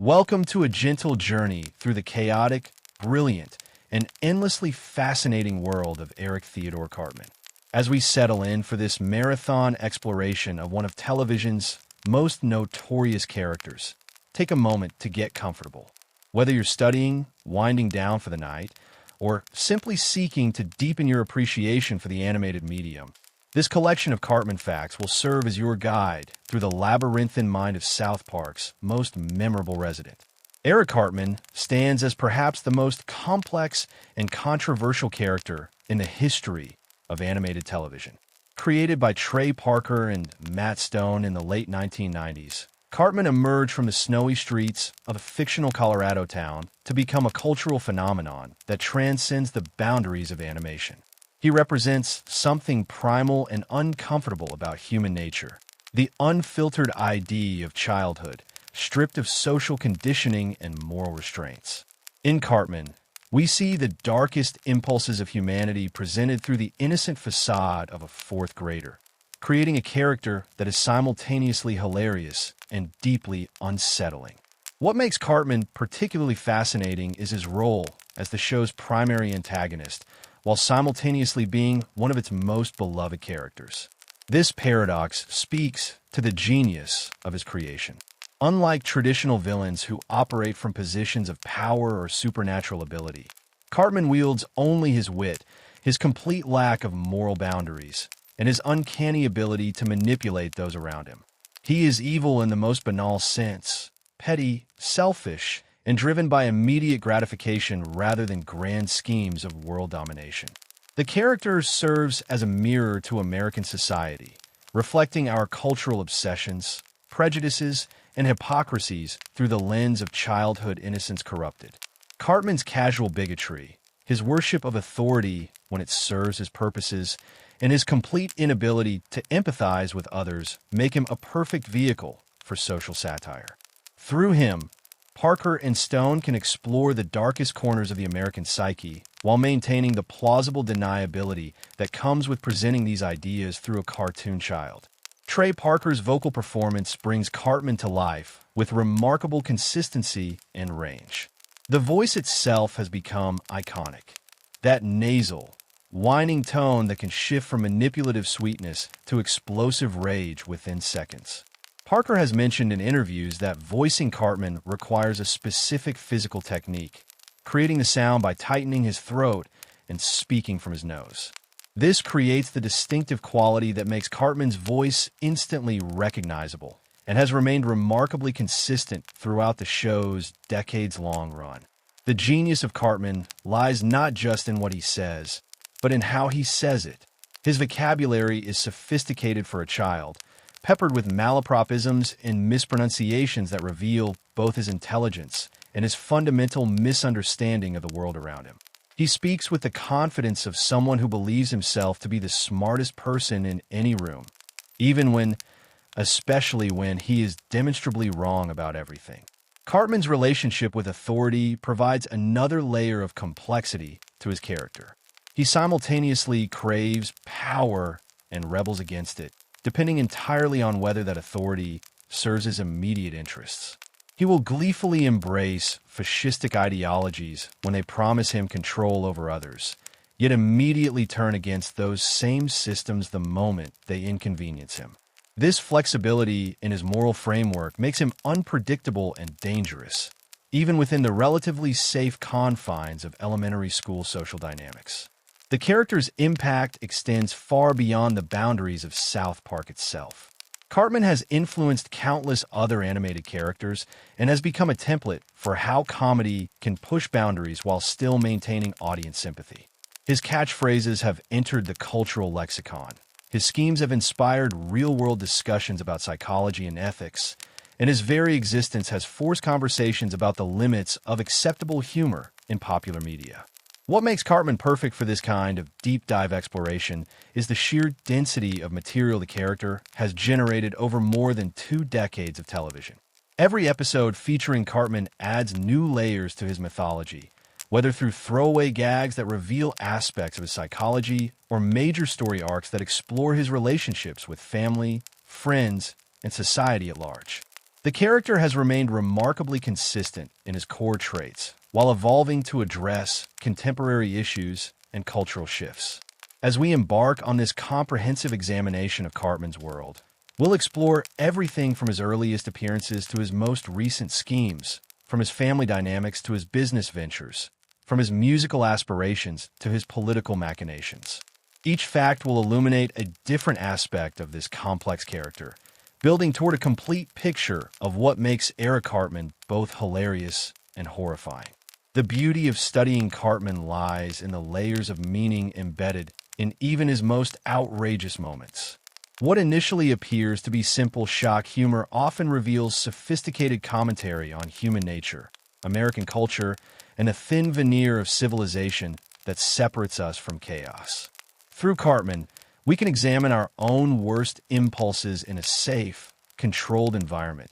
Welcome to a gentle journey through the chaotic, brilliant, and endlessly fascinating world of Eric Theodore Cartman. As we settle in for this marathon exploration of one of television's most notorious characters, take a moment to get comfortable. Whether you're studying, winding down for the night, or simply seeking to deepen your appreciation for the animated medium, this collection of Cartman facts will serve as your guide through the labyrinthine mind of South Park's most memorable resident. Eric Cartman stands as perhaps the most complex and controversial character in the history of animated television. Created by Trey Parker and Matt Stone in the late 1990s, Cartman emerged from the snowy streets of a fictional Colorado town to become a cultural phenomenon that transcends the boundaries of animation. He represents something primal and uncomfortable about human nature, the unfiltered ID of childhood, stripped of social conditioning and moral restraints. In Cartman, we see the darkest impulses of humanity presented through the innocent facade of a fourth grader, creating a character that is simultaneously hilarious and deeply unsettling. What makes Cartman particularly fascinating is his role as the show's primary antagonist, while simultaneously being one of its most beloved characters. This paradox speaks to the genius of his creation. Unlike traditional villains who operate from positions of power or supernatural ability, Cartman wields only his wit, his complete lack of moral boundaries, and his uncanny ability to manipulate those around him. He is evil in the most banal sense, petty, selfish, and driven by immediate gratification rather than grand schemes of world domination. The character serves as a mirror to American society, reflecting our cultural obsessions, prejudices, and hypocrisies through the lens of childhood innocence corrupted. Cartman's casual bigotry, his worship of authority when it serves his purposes, and his complete inability to empathize with others make him a perfect vehicle for social satire. Through him, Parker and Stone can explore the darkest corners of the American psyche while maintaining the plausible deniability that comes with presenting these ideas through a cartoon child. Trey Parker's vocal performance brings Cartman to life with remarkable consistency and range. The voice itself has become iconic. That nasal, whining tone that can shift from manipulative sweetness to explosive rage within seconds. Parker has mentioned in interviews that voicing Cartman requires a specific physical technique, creating the sound by tightening his throat and speaking from his nose. This creates the distinctive quality that makes Cartman's voice instantly recognizable and has remained remarkably consistent throughout the show's decades-long run. The genius of Cartman lies not just in what he says, but in how he says it. His vocabulary is sophisticated for a child, peppered with malapropisms and mispronunciations that reveal both his intelligence and his fundamental misunderstanding of the world around him. He speaks with the confidence of someone who believes himself to be the smartest person in any room, especially when he is demonstrably wrong about everything. Cartman's relationship with authority provides another layer of complexity to his character. He simultaneously craves power and rebels against it, depending entirely on whether that authority serves his immediate interests. He will gleefully embrace fascistic ideologies when they promise him control over others, yet immediately turn against those same systems the moment they inconvenience him. This flexibility in his moral framework makes him unpredictable and dangerous, even within the relatively safe confines of elementary school social dynamics. The character's impact extends far beyond the boundaries of South Park itself. Cartman has influenced countless other animated characters and has become a template for how comedy can push boundaries while still maintaining audience sympathy. His catchphrases have entered the cultural lexicon. His schemes have inspired real-world discussions about psychology and ethics, and his very existence has forced conversations about the limits of acceptable humor in popular media. What makes Cartman perfect for this kind of deep-dive exploration is the sheer density of material the character has generated over more than 2 decades of television. Every episode featuring Cartman adds new layers to his mythology, whether through throwaway gags that reveal aspects of his psychology or major story arcs that explore his relationships with family, friends, and society at large. The character has remained remarkably consistent in his core traits, while evolving to address contemporary issues and cultural shifts. As we embark on this comprehensive examination of Cartman's world, we'll explore everything from his earliest appearances to his most recent schemes, from his family dynamics to his business ventures, from his musical aspirations to his political machinations. Each fact will illuminate a different aspect of this complex character, building toward a complete picture of what makes Eric Cartman both hilarious and horrifying. The beauty of studying Cartman lies in the layers of meaning embedded in even his most outrageous moments. What initially appears to be simple shock humor often reveals sophisticated commentary on human nature, American culture, and a thin veneer of civilization that separates us from chaos. Through Cartman, we can examine our own worst impulses in a safe, controlled environment,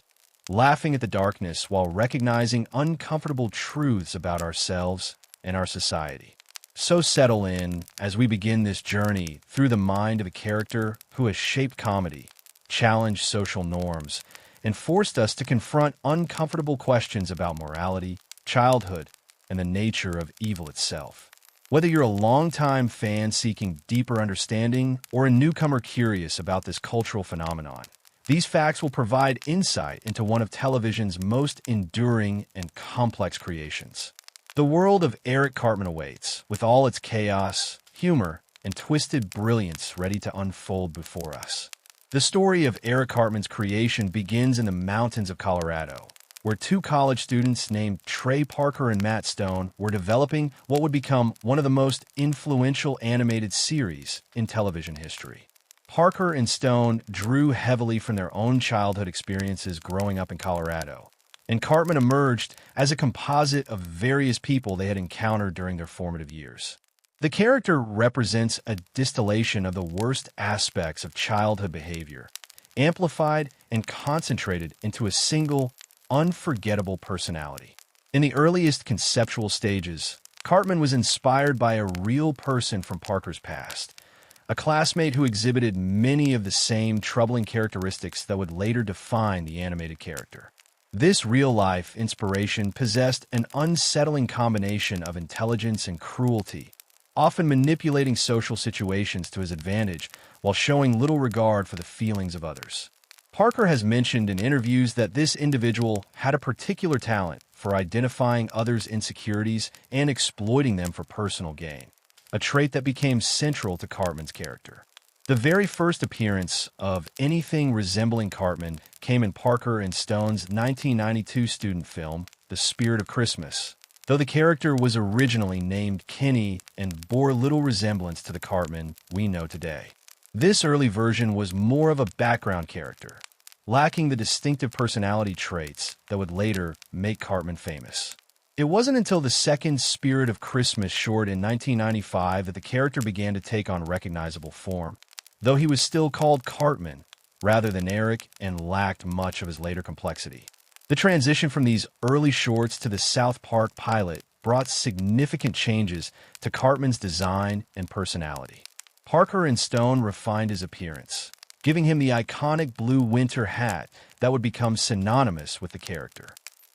laughing at the darkness while recognizing uncomfortable truths about ourselves and our society. So settle in as we begin this journey through the mind of a character who has shaped comedy, challenged social norms, and forced us to confront uncomfortable questions about morality, childhood, and the nature of evil itself. Whether you're a longtime fan seeking deeper understanding or a newcomer curious about this cultural phenomenon, these facts will provide insight into one of television's most enduring and complex creations. The world of Eric Cartman awaits, with all its chaos, humor, and twisted brilliance ready to unfold before us. The story of Eric Cartman's creation begins in the mountains of Colorado, where two college students named Trey Parker and Matt Stone were developing what would become one of the most influential animated series in television history. Parker and Stone drew heavily from their own childhood experiences growing up in Colorado, and Cartman emerged as a composite of various people they had encountered during their formative years. The character represents a distillation of the worst aspects of childhood behavior, amplified and concentrated into a single, unforgettable personality. In the earliest conceptual stages, Cartman was inspired by a real person from Parker's past, a classmate who exhibited many of the same troubling characteristics that would later define the animated character. This real-life inspiration possessed an unsettling combination of intelligence and cruelty, often manipulating social situations to his advantage while showing little regard for the feelings of others. Parker has mentioned in interviews that this individual had a particular talent for identifying others' insecurities and exploiting them for personal gain, a trait that became central to Cartman's character. The very first appearance of anything resembling Cartman came in Parker and Stone's 1992 student film, The Spirit of Christmas, though the character was originally named Kenny and bore little resemblance to the Cartman we know today. This early version was more of a background character, lacking the distinctive personality traits that would later make Cartman famous. It wasn't until the second Spirit of Christmas short in 1995 that the character began to take on recognizable form, though he was still called Cartman rather than Eric and lacked much of his later complexity. The transition from these early shorts to the South Park pilot brought significant changes to Cartman's design and personality. Parker and Stone refined his appearance, giving him the iconic blue winter hat that would become synonymous with the character.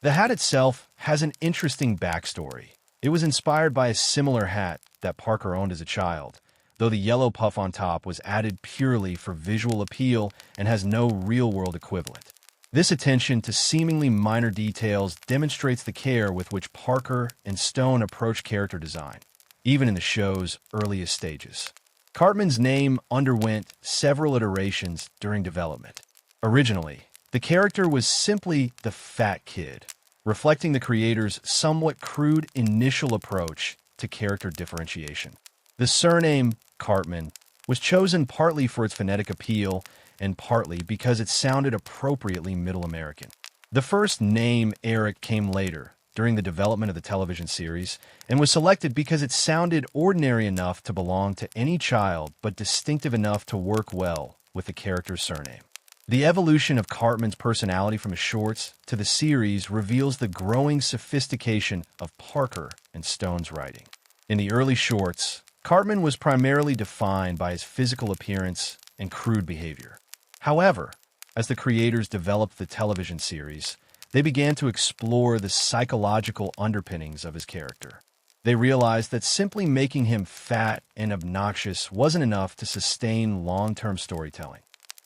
The hat itself has an interesting backstory. It was inspired by a similar hat that Parker owned as a child, though the yellow puff on top was added purely for visual appeal and has no real-world equivalent. This attention to seemingly minor details demonstrates the care with which Parker and Stone approach character design, even in the show's earliest stages. Cartman's name underwent several iterations during development. Originally, the character was simply the Fat Kid, reflecting the creator's somewhat crude initial approach to character differentiation. The surname Cartman was chosen partly for its phonetic appeal and partly because it sounded appropriately Middle American. The first name Eric came later, during the development of the television series, and was selected because it sounded ordinary enough to belong to any child but distinctive enough to work well with the character's surname. The evolution of Cartman's personality from his shorts to the series reveals the growing sophistication of Parker and Stone's writing. In the early shorts, Cartman was primarily defined by his physical appearance and crude behavior. However, As the creators developed the television series, they began to explore the psychological underpinnings of his character. They realized that simply making him fat and obnoxious wasn't enough to sustain long-term storytelling.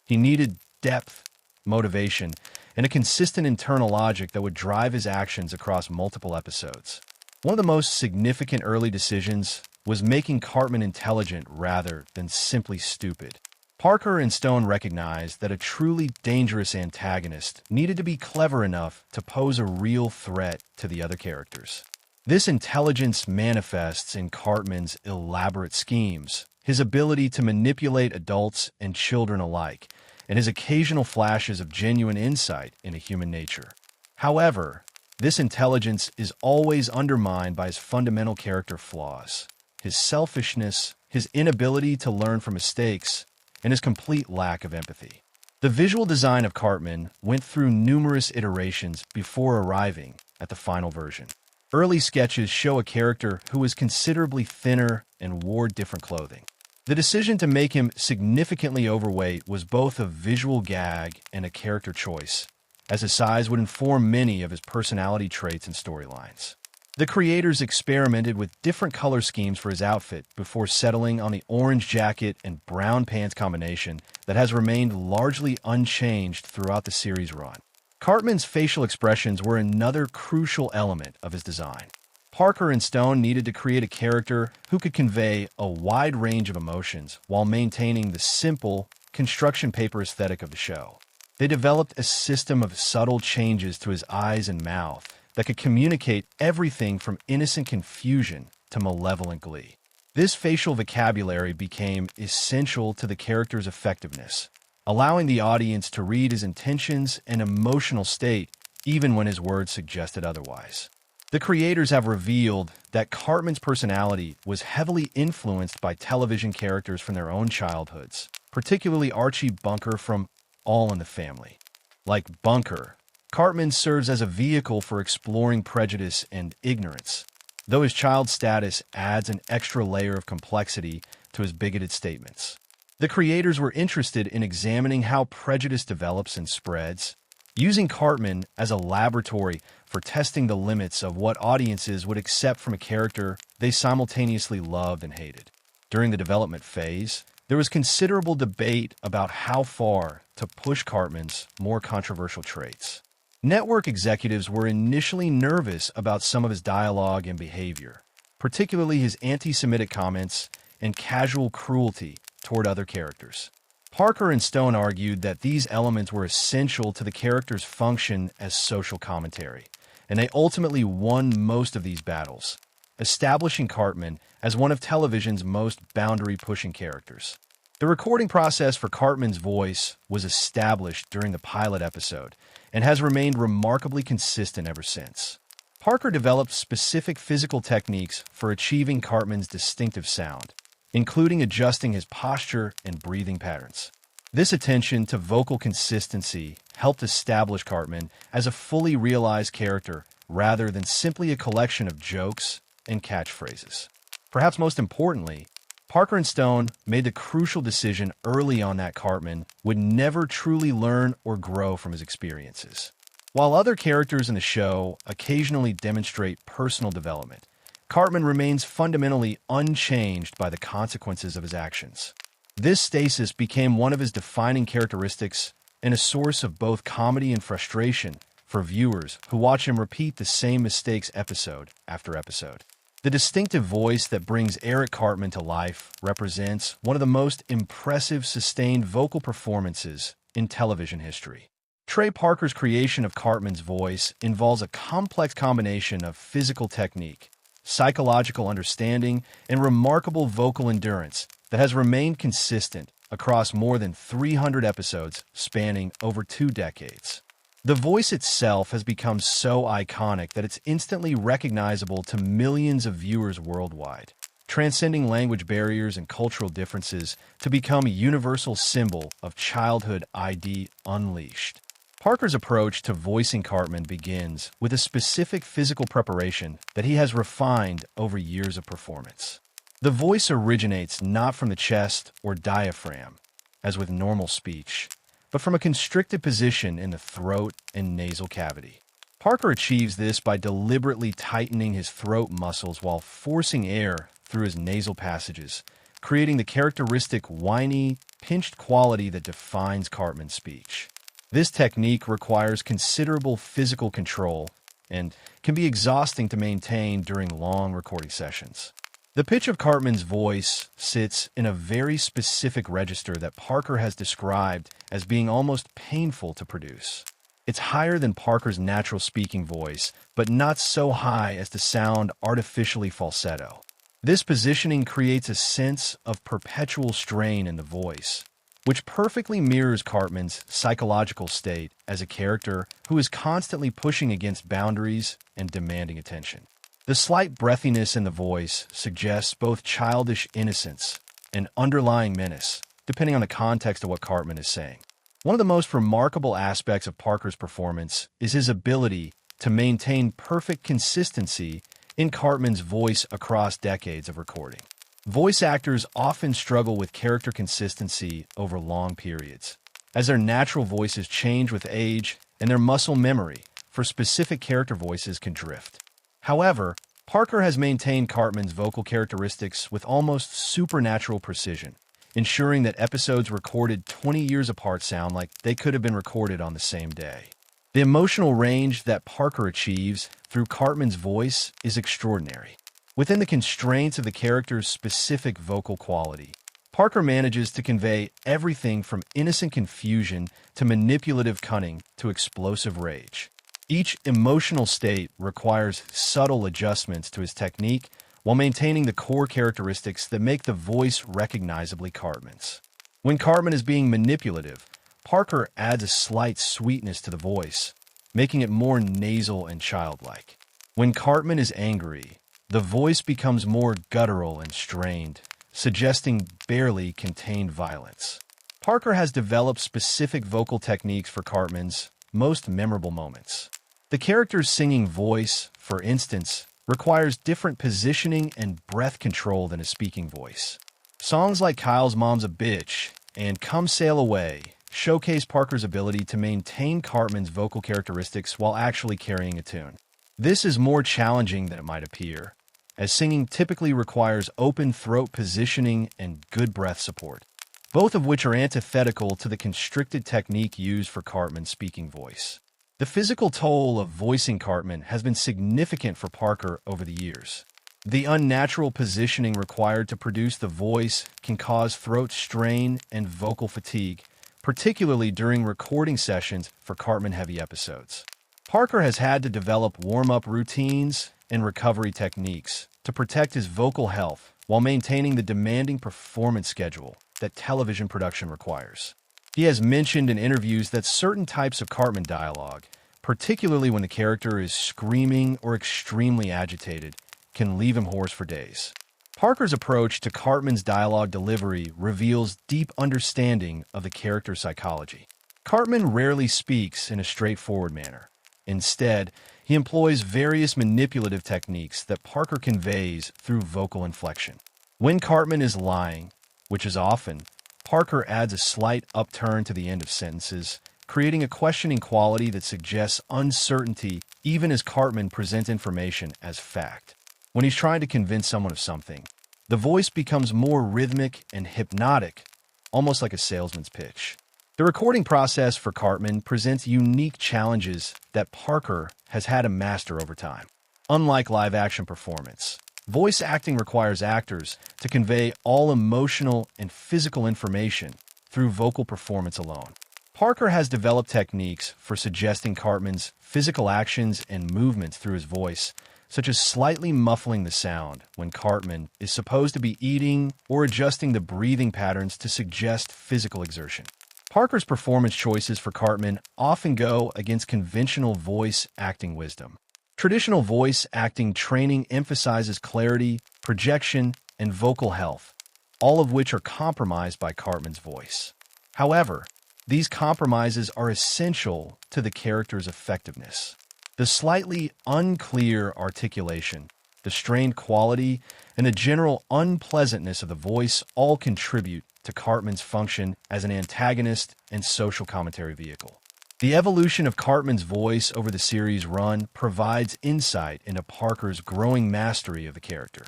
He needed depth, motivation, and a consistent internal logic that would drive his actions across multiple episodes. One of the most significant early decisions was making Cartman intelligent rather than simply stupid. Parker and Stone recognized that a truly dangerous antagonist needed to be clever enough to pose a real threat to the other characters. This intelligence manifests in Cartman's elaborate schemes, his ability to manipulate adults and children alike, and his occasional flashes of genuine insight into human nature. However, this intelligence is always undermined by his fundamental character flaws, his selfishness, his inability to learn from mistakes, and his complete lack of empathy. The visual design of Cartman went through numerous iterations before arriving at the final version. Early sketches show a character who was considerably thinner and wore different clothing. The decision to make him significantly overweight was both a visual gag and a character choice, as his size would inform many of his personality traits and storylines. The creators experimented with different color schemes for his outfit before settling on the orange jacket and brown pants combination that has remained largely unchanged throughout the series run. Cartman's facial expressions were another crucial element of his design. Parker and Stone needed to create a character who could convey a wide range of emotions while maintaining the simple, construction paper aesthetic of the show. They developed a system of subtle changes to his eyes and mouth that could communicate everything from innocent confusion to malevolent glee. This facial vocabulary became essential to the character's effectiveness, allowing the audience to read his intentions and emotional state even when his words suggested otherwise. The creators have revealed that Cartman's personality was heavily influenced by television characters from their own childhoods, particularly Archie Bunker from All in the Family. Like Bunker, Cartman serves as a vehicle for exploring prejudice and ignorance, though his child status adds an extra layer of complexity to his bigoted statements. The creators were interested in examining how prejudice develops and spreads, using Cartman as a laboratory for testing the limits of what audiences would accept from a character they simultaneously loved and hated. During the development phase, there was considerable debate about how far to push Cartman's more controversial traits. Network executives were initially nervous about some of his dialogue and behavior, particularly his anti-Semitic comments and casual cruelty toward other characters. Parker and Stone argued that these elements were essential to the character's function as social commentary, and they ultimately won most of these battles, establishing Cartman as one of television's most boundary-pushing characters. The recording process for Cartman's voice was established during the pilot episode and has remained remarkably consistent ever since. Parker developed specific physical techniques for achieving Cartman's distinctive sound, including adjusting his posture and breathing patterns. This attention to vocal consistency helped establish Cartman as a fully realized character rather than simply a collection of jokes and catchphrases. Perhaps most importantly, Parker and Stone made the crucial decision early on that Cartman would never truly learn or grow from his experiences. While other characters in the show occasionally demonstrate personal development, Cartman remains fundamentally unchanged by the consequences of his actions. This stasis became one of his defining characteristics and a source of both comedy and frustration for viewers who watch him repeat the same mistakes episode after episode. The distinctive voice that brings Eric Cartman to life represents one of the most impressive sustained vocal performances in television history. Trey Parker's creation of Cartman's voice involves a complex combination of physical technique, psychological understanding, and remarkable vocal endurance that has remained consistent across more than 300 episodes spanning over 2 decades. The voice itself has become so iconic that it's instantly recognizable to millions of viewers worldwide, transcending language barriers and cultural differences to become a universal symbol of childhood ID unleashed. Parker's approach to voicing Cartman begins with a specific physical preparation that he has refined over years of performance. The voice originates not from the chest or diaphragm, as with normal speech, but from a constricted position in the throat and nasal cavity. Parker achieves this by deliberately tightening his throat muscles while forcing air through his nasal passages, creating the characteristic whiny, pinched quality that defines Cartman's speech. This technique requires considerable physical control and can be exhausting to maintain during long recording sessions. The pitch of Cartman's voice sits in a very specific register that Parker has described as being almost painful to produce. It's higher than Parker's natural speaking voice, but not so high as to sound artificially falsetto. This positioning creates a sense of perpetual strain in the voice, which perfectly mirrors Cartman's psychological state as a character who is constantly pushing against boundaries and demanding attention. The slight breathiness in the voice suggests both childish innocence and underlying menace, depending on the context of what Cartman is saying. One of the most remarkable aspects of Parker's performance is his ability to maintain perfect consistency in Cartman's voice across decades of recording. Voice actors often struggle with character consistency over long periods, as their natural voices change with age and their muscle memory for specific character voices can drift. However, Parker has maintained Cartman's vocal characteristics with almost supernatural precision, ensuring that episodes recorded 20 years apart sound like they could have been recorded on the same day. The emotional range that Parker achieves through Cartman's voice is extraordinary. Within the constraints of the character's specific vocal quality, Parker manages to convey everything from innocent confusion to manipulative cunning to explosive rage. Each emotional state requires subtle adjustments to his technique while maintaining the core characteristics that make the voice recognizably Cartman's. When Cartman is being manipulative, Parker adds a slight sweetness to the voice, making it more nasal and childlike. When Cartman is angry, the voice becomes more guttural and strained, suggesting barely contained violence. Parker has developed specific vocal techniques for Cartman's most memorable moments. The character's singing voice, for instance, requires different positioning and breath control than a speaking voice. Songs like Kyle's Mom's a Bitch and Come Sail Away showcase Parker's ability to maintain Cartman's vocal characteristics while actually carrying a tune. This is more challenging than it might appear, as singing typically requires open throat positioning and good breath support, both of which are antithetical to the constricted technique used for Cartman's speaking voice. The physical toll of voicing Cartman has been significant for Parker over the years. The unnatural positioning required to produce the voice can cause throat strain and vocal fatigue, particularly during recording sessions for Cartman-heavy episodes. Parker has had to develop warm-up routines and recovery techniques to protect his vocal health while maintaining the demanding performance schedule that television production requires. He has mentioned in interviews that certain types of Cartman dialogue, particularly when the character is screaming or extremely agitated, can leave him hoarse for days. Parker's approach to Cartman's dialogue delivery reveals deep understanding of the character's psychology. Cartman rarely speaks in a straightforward manner. Instead, he employs various manipulative techniques that Parker conveys through vocal inflection. When Cartman is lying, which is often, Parker adds a slight upturn to the end of sentences, creating a questioning quality that suggests uncertainty even as Cartman presents information as fact. When he's trying to convince someone of something, the voice becomes more rhythmic and hypnotic, almost like a salesman's pitch. The recording process for Cartman presents unique challenges that Parker has had to master over time. Unlike live-action performance, voice acting requires actors to convey all emotional and physical information through vocal performance alone. Parker has developed techniques for suggesting Cartman's physical actions and movements through his voice, such as slightly muffling the sound when Cartman is supposed to be eating or adjusting the breathing patterns to suggest physical exertion. Parker's performance choices for Cartman often go against conventional voice acting wisdom. Traditional voice acting training emphasizes clarity, projection, and vocal health, all of which are compromised by Cartman's voice. However, these compromises are essential to the character's effectiveness. The slightly unclear articulation, the strained quality, and the general unpleasantness of the voice all contribute to Cartman's function as an antagonist and social commentary vehicle. The evolution of Cartman's voice over the series' run provides insight into Parker's growing mastery of the character.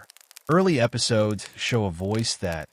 Early episodes show a voice that,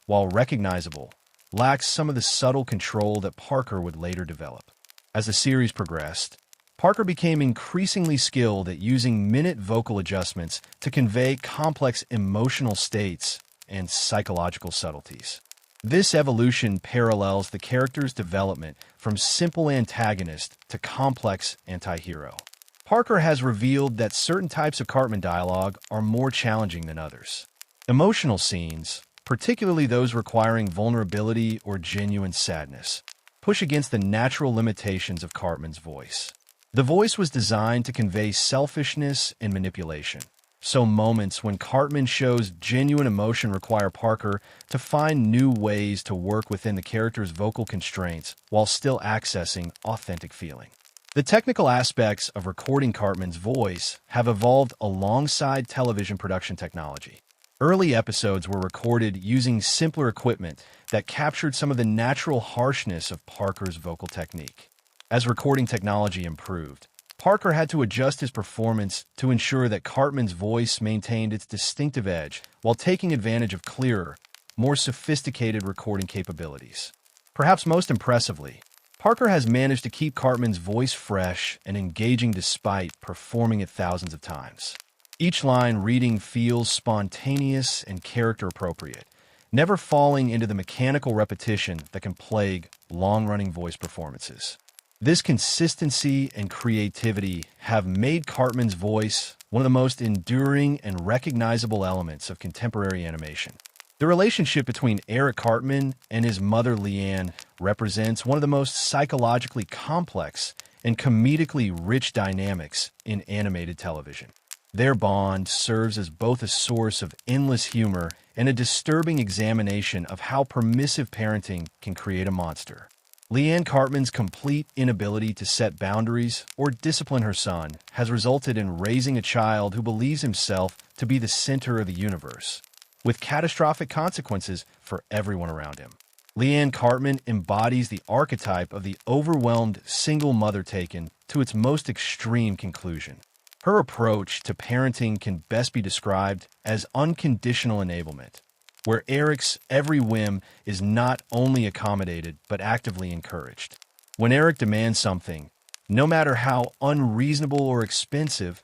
while recognizable, lacks some of the subtle control that Parker would later develop. As the series progressed, Parker became increasingly skilled at using minute vocal adjustments to convey complex emotional states and psychological subtleties. This evolution parallels the character's development from simple antagonist to complex anti-hero. Parker has revealed that certain types of Cartman dialogue are more challenging than others. Emotional scenes, particularly those requiring vulnerability or genuine sadness, push against the natural limitations of Cartman's voice. The voice was designed to convey selfishness and manipulation, so moments when Cartman shows genuine emotion require Parker to find new ways to work within the character's vocal constraints while still accessing authentic feeling. The technical aspects of recording Cartman's voice have evolved alongside television production technology. Early episodes were recorded using simpler equipment that captured some of the natural harshness of Parker's vocal technique. As recording technology improved, Parker had to adjust his performance to ensure that Cartman's voice maintained its distinctive edge while taking advantage of clearer, more sophisticated recording capabilities. Perhaps most impressively, Parker has managed to keep Cartman's voice fresh and engaging despite performing it thousands of times. Each line reading feels spontaneous and character-appropriate, never falling into the mechanical repetition that can plague long-running voice performances. This consistency and creativity have made Cartman's voice one of the most enduring and recognizable elements of contemporary animation. The relationship between Eric Cartman and his mother Leanne represents one of the most psychologically complex and comedically rich dynamics in animated television. Their bond serves as both a source of endless humor and a disturbing examination of how permissive parenting can create a monster. Leanne Cartman's complete inability to set boundaries or discipline her son has resulted in raising a child who believes himself to be the center of the universe, with catastrophic consequences for everyone around him. Leanne Cartman embodies the archetype of the overwhelmed single mother taken to its most extreme conclusion. Her approach to parenting can best be described as unconditional enablement, where Eric's every whim is not only accommodated but actively encouraged. When Eric demands something, no matter how unreasonable or expensive,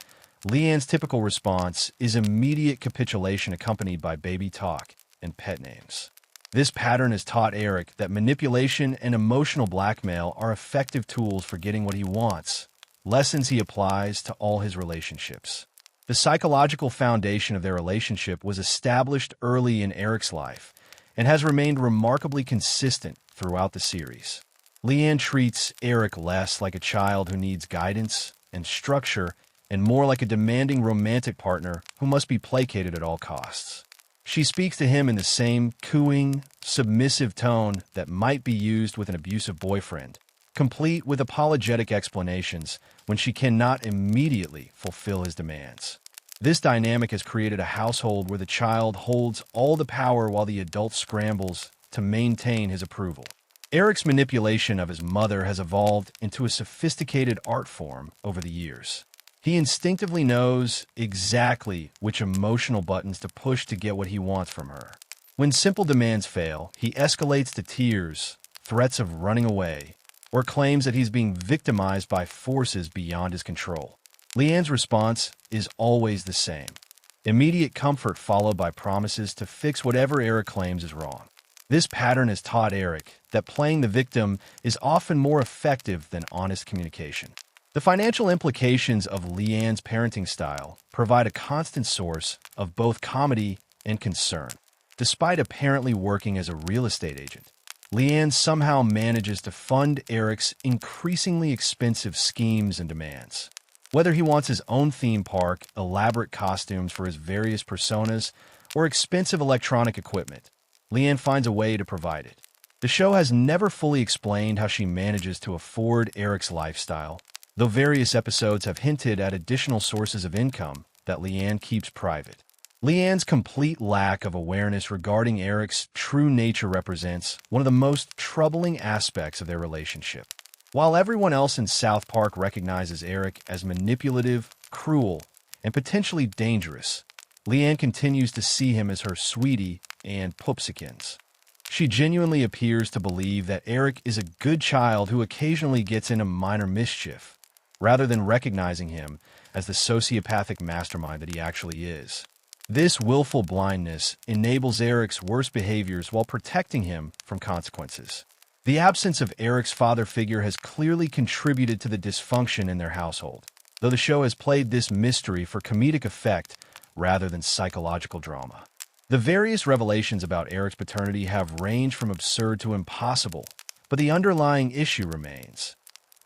Leanne's typical response is immediate capitulation accompanied by baby talk and pet names. This pattern has taught Eric that manipulation and emotional blackmail are effective tools for getting what he wants, lessons he applies to all his relationships. The psychological foundation of their relationship was established early in Eric's life and has remained remarkably consistent throughout the series. Leanne treats Eric less like a child who needs guidance and structure and more like a demanding romantic partner who must be placated at all costs. She speaks to him in the same cooing, submissive tone that might be used with an abusive boyfriend, complete with apologetic explanations when she cannot immediately fulfill his demands. This dynamic has created a household where the child holds all the power while the adult scrambles to maintain his approval. Eric's manipulation of his mother has evolved into a sophisticated art form over the years. He instinctively knows exactly which emotional buttons to push to get what he wants from her. When simple demands fail, he escalates to tears, threats of running away, or claims that he's being victimized by forces beyond his control. Leanne's response is always the same: immediate comfort followed by promises to fix whatever Eric claims is wrong. This pattern has taught Eric that playing the victim is often more effective than honest communication. The financial implications of Leanne's parenting style provide a constant source of both comedy and concern. Despite apparently working as a real estate agent, Leanne somehow manages to fund Eric's increasingly expensive schemes and demands. Whether he wants his own theme park, elaborate costumes for his various personas, or expensive electronic equipment, Leanne finds a way to provide it. The show has never fully explained how she manages to afford Eric's lifestyle, though various episodes have hinted at additional sources of income that Leanne keeps private. Leanne's complete lack of awareness regarding Eric's true nature represents one of the most troubling aspects of their relationship. While everyone else in South Park recognizes Eric as manipulative, cruel, and potentially dangerous, Leanne continues to see him as her sweetie and pupsikins. She genuinely appears to believe that Eric is a good child who occasionally gets into minor mischief, rather than recognizing him as the sociopathic mastermind that he actually is. This willful blindness enables Eric's worst behaviors while protecting him from consequences. The absence of Eric's father figure has clearly contributed to the dysfunction in their household, though the show has played this mystery for comedic effect rather than psychological drama. The various revelations about Eric's paternity have ranged from absurd to impossible, but the underlying issue remains.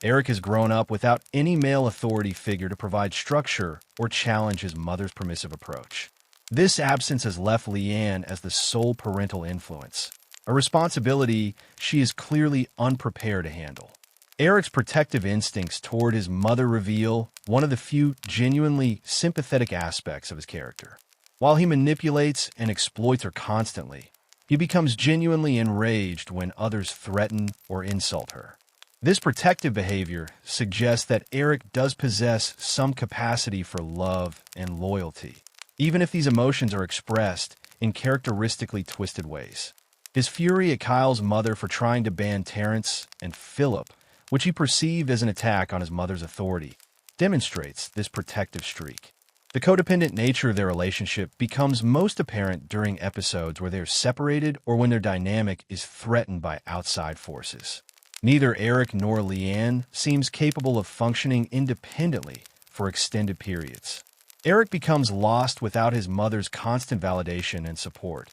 Eric has grown up without any male authority figure to provide structure or challenge his mother's permissive approach. This absence has left Leanne as the sole parental influence, a responsibility she is clearly unprepared to handle. Eric's protective instincts toward his mother reveal one of the few genuinely sympathetic aspects of his character. While he manipulates and exploits her constantly, he becomes genuinely enraged when others threaten or insult her. This protective behavior suggests that Eric does possess some capacity for love and loyalty, even if these emotions are expressed in characteristically twisted ways. His fury at Kyle's mother for trying to ban Terrence and Philip, which he perceived as an attack on his mother's authority, demonstrates this protective streak. The codependent nature of their relationship becomes most apparent during episodes where they're separated or when their dynamic is threatened by outside forces. Neither Eric nor Leanne seems capable of functioning independently for extended periods. Eric becomes lost without his mother's constant validation and support,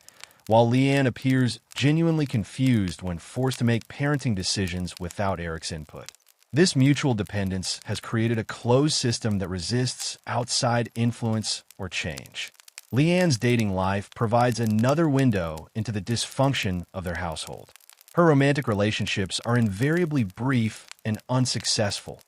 while Leanne appears genuinely confused when forced to make parenting decisions without Eric's input. This mutual dependence has created a closed system that resists outside influence or change. Leanne's dating life provides another window into the dysfunction of their household. Her romantic relationships are invariably brief and unsuccessful,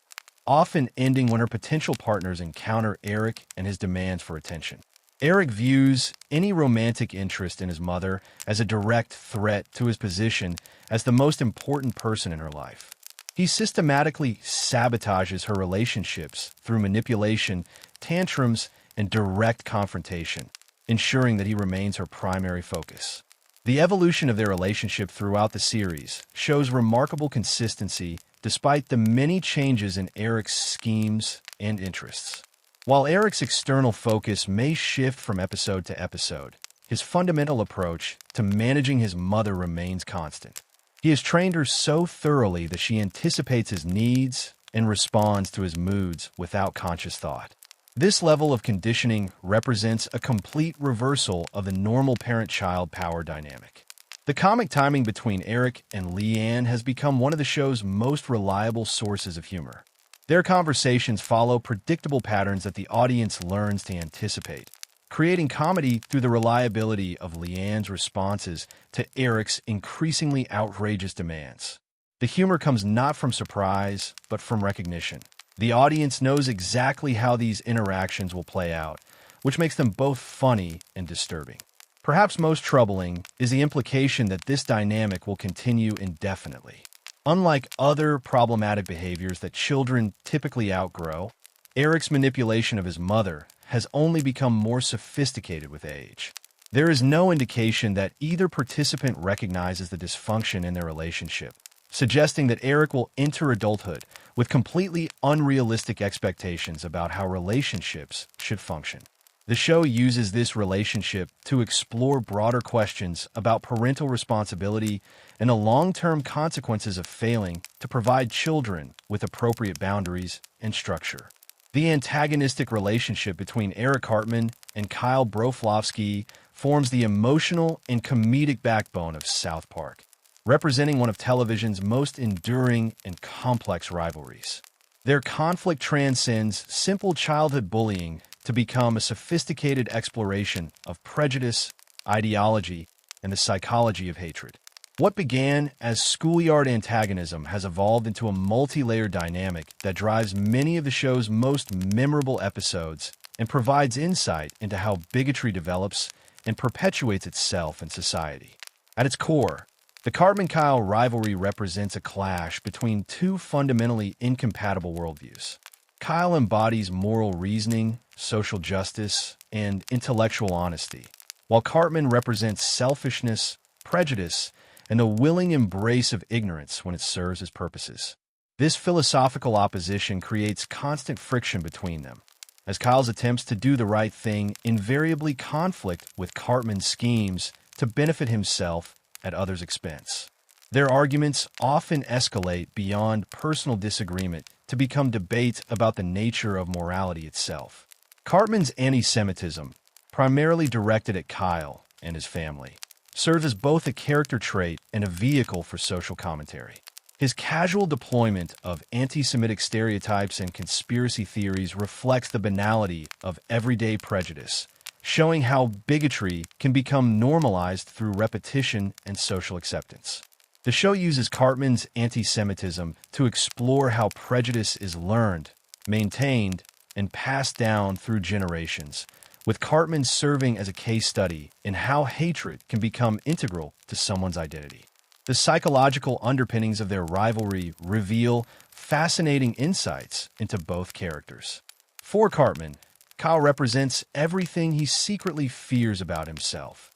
often ending when her potential partners encounter Eric and his demands for attention. Eric views any romantic interest in his mother as a direct threat to his position as the most important person in her life. He systematically sabotages her relationships through manipulation, tantrums, and direct confrontation, ensuring that he remains her primary focus. The evolution of their relationship throughout the series shows remarkable consistency despite the many changes in Eric's schemes and interests. While Eric's external focus may shift from episode to episode, his fundamental approach to managing his mother remains constant. He has trained her so thoroughly that she anticipates his needs and responds to his moods without conscious thought. This level of conditioning represents a complete reversal of the normal parent-child power dynamic. The comic timing between Eric and Leanne has become one of the show's most reliable sources of humor. Their conversations follow predictable patterns that the audience learns to anticipate, creating comedy through the reliability of Leanne's responses to Eric's increasingly outrageous demands. The humor comes not from surprise, but from recognition. The audience knows exactly how these interactions will play out, which makes them both funny and disturbing. Perhaps most troubling is the implication that this dynamic will continue indefinitely. Unlike other problematic behaviors that children typically outgrow, Eric's manipulation of his mother has only become more sophisticated with age. There is no indication that either participant recognizes the dysfunction in their relationship, suggesting that Eric will enter adulthood with completely unrealistic expectations about how relationships should function. The show uses this relationship to explore broader questions about parental responsibility and the long-term consequences of failing to provide children with appropriate boundaries and structure. The antagonistic relationship between Eric Cartman and Kyle Broflovsky forms the emotional and comedic backbone of South Park, representing one of television's most enduring and complex rivalries. Their conflict transcends simple childhood bullying to become a sophisticated exploration of prejudice, ideology, and the psychology of hatred. What began as schoolyard antagonism has evolved into a multi-layered dynamic that drives many of the show's most memorable episodes and provides insight into how bigotry develops and perpetuates itself in society. At its core, the Cartman-Kyle rivalry represents a clash between two fundamentally incompatible worldviews. Kyle embodies moral reasoning, social justice, and intellectual honesty, while Cartman represents selfishness, prejudice, and the willing embrace of ignorance when it serves his purposes. This philosophical opposition creates constant friction between them, as Kyle's attempts to do the right thing invariably conflict with Cartman's schemes to benefit himself at others' expense. Their arguments often escalate beyond personal disagreement to become debates about the nature of morality itself. Cartman's anti-Semitism, primarily directed at Kyle and his family, serves as both a character trait and a vehicle for social commentary. His casual deployment of anti-Semitic stereotypes and conspiracy theories reflects the banality of everyday prejudice, showing how bigotry can become normalized through repetition and social acceptance. The show uses Cartman's anti-Semitism to explore how prejudice is learned, maintained, and passed down through generations, with Cartman serving as a case study in how hatred can become integral to someone's identity. The psychological underpinnings of their rivalry reveal fascinating insights into both characters. For Cartman, Kyle represents everything he secretly fears about himself.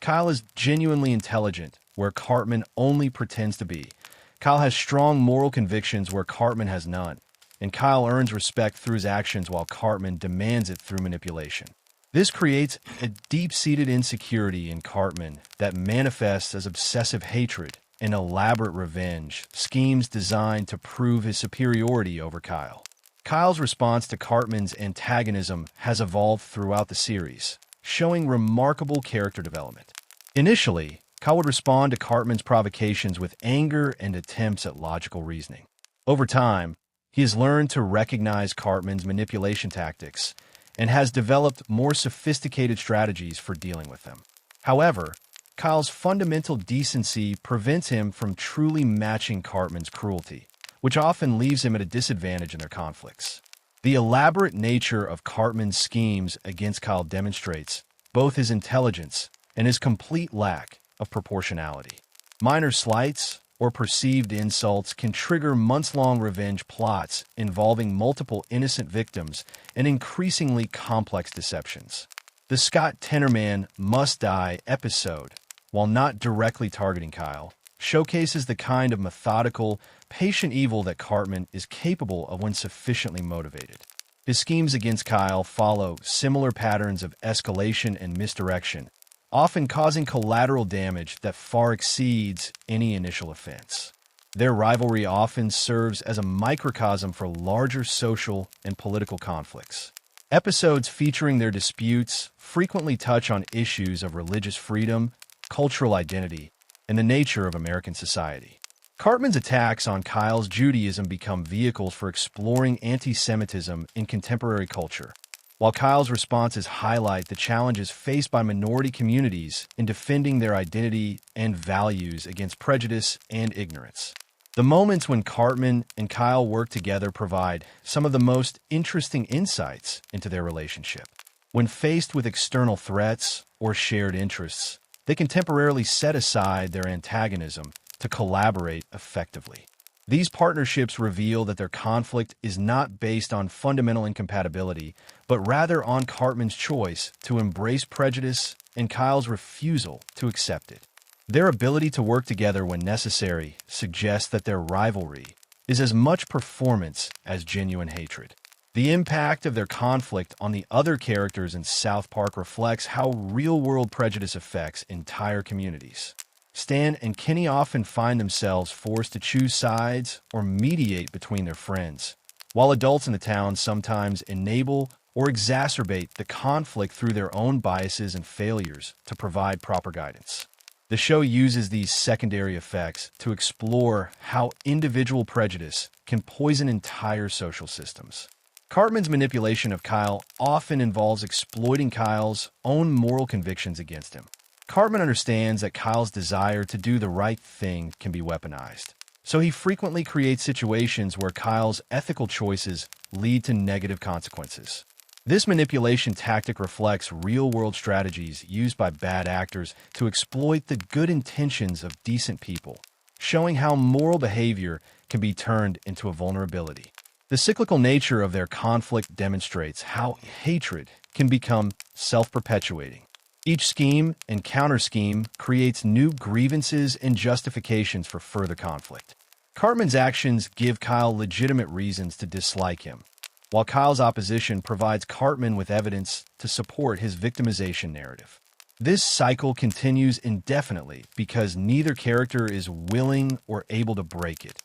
Kyle is genuinely intelligent, where Cartman only pretends to be. Kyle has strong moral convictions where Cartman has none, and Kyle earns respect through his actions while Cartman demands it through manipulation. This creates a deep-seated insecurity in Cartman that manifests as obsessive hatred and elaborate revenge, schemes designed to prove his superiority over Kyle. Kyle's response to Cartman's antagonism has evolved throughout the series, showing remarkable character development. Initially, Kyle would respond to Cartman's provocations with anger and attempts at logical reasoning. Over time, he has learned to recognize Cartman's manipulation tactics and has developed more sophisticated strategies for dealing with them. However, Kyle's fundamental decency prevents him from truly matching Cartman's cruelty, which often leaves him at a disadvantage in their conflicts. The elaborate nature of Cartman's schemes against Kyle demonstrates both his intelligence and his complete lack of proportionality. Minor slights or perceived insults can trigger months-long revenge plots involving multiple innocent victims and increasingly complex deceptions. The Scott Tenorman Must Die episode, while not directly targeting Kyle, showcases the kind of methodical, patient evil that Cartman is capable of when sufficiently motivated. His schemes against Kyle follow similar patterns of escalation and misdirection, often causing collateral damage that far exceeds any initial offense. Their rivalry often serves as a microcosm for larger social and political conflicts. Episodes featuring their disputes frequently touch on issues of religious freedom, cultural identity, and the nature of American society. Cartman's attacks on Kyle's Judaism become vehicles for exploring anti-Semitism in contemporary culture, while Kyle's responses highlight the challenges faced by minority communities in defending their identity and values against prejudice and ignorance. The moments when Cartman and Kyle work together provide some of the most interesting insights into their relationship. When faced with external threats or shared interests, they can temporarily set aside their antagonism to collaborate effectively. These partnerships reveal that their conflict is not based on fundamental incompatibility, but rather on Cartman's choice to embrace prejudice and Kyle's refusal to accept it. Their ability to work together when necessary suggests that their rivalry is as much performance as genuine hatred. The impact of their conflict on the other characters in South Park reflects how real-world prejudice affects entire communities. Stan and Kenny often find themselves forced to choose sides or mediate between their friends, while adults in the town sometimes enable or exacerbate the conflict through their own biases and failures to provide proper guidance. The show uses these secondary effects to explore how individual prejudice can poison entire social systems. Cartman's manipulation of Kyle often involves exploiting Kyle's own moral convictions against him. Cartman understands that Kyle's desire to do the right thing can be weaponized, so he frequently creates situations where Kyle's ethical choices lead to negative consequences. This manipulation tactic reflects real-world strategies used by bad actors to exploit the good intentions of decent people, showing how moral behavior can be turned into a vulnerability. The cyclical nature of their conflict demonstrates how hatred can become self-perpetuating. Each scheme and counter-scheme creates new grievances and justifications for further conflict. Cartman's actions give Kyle legitimate reasons to dislike him, while Kyle's opposition provides Cartman with evidence to support his victimization narrative. This cycle continues indefinitely because neither character is willing or able to break it.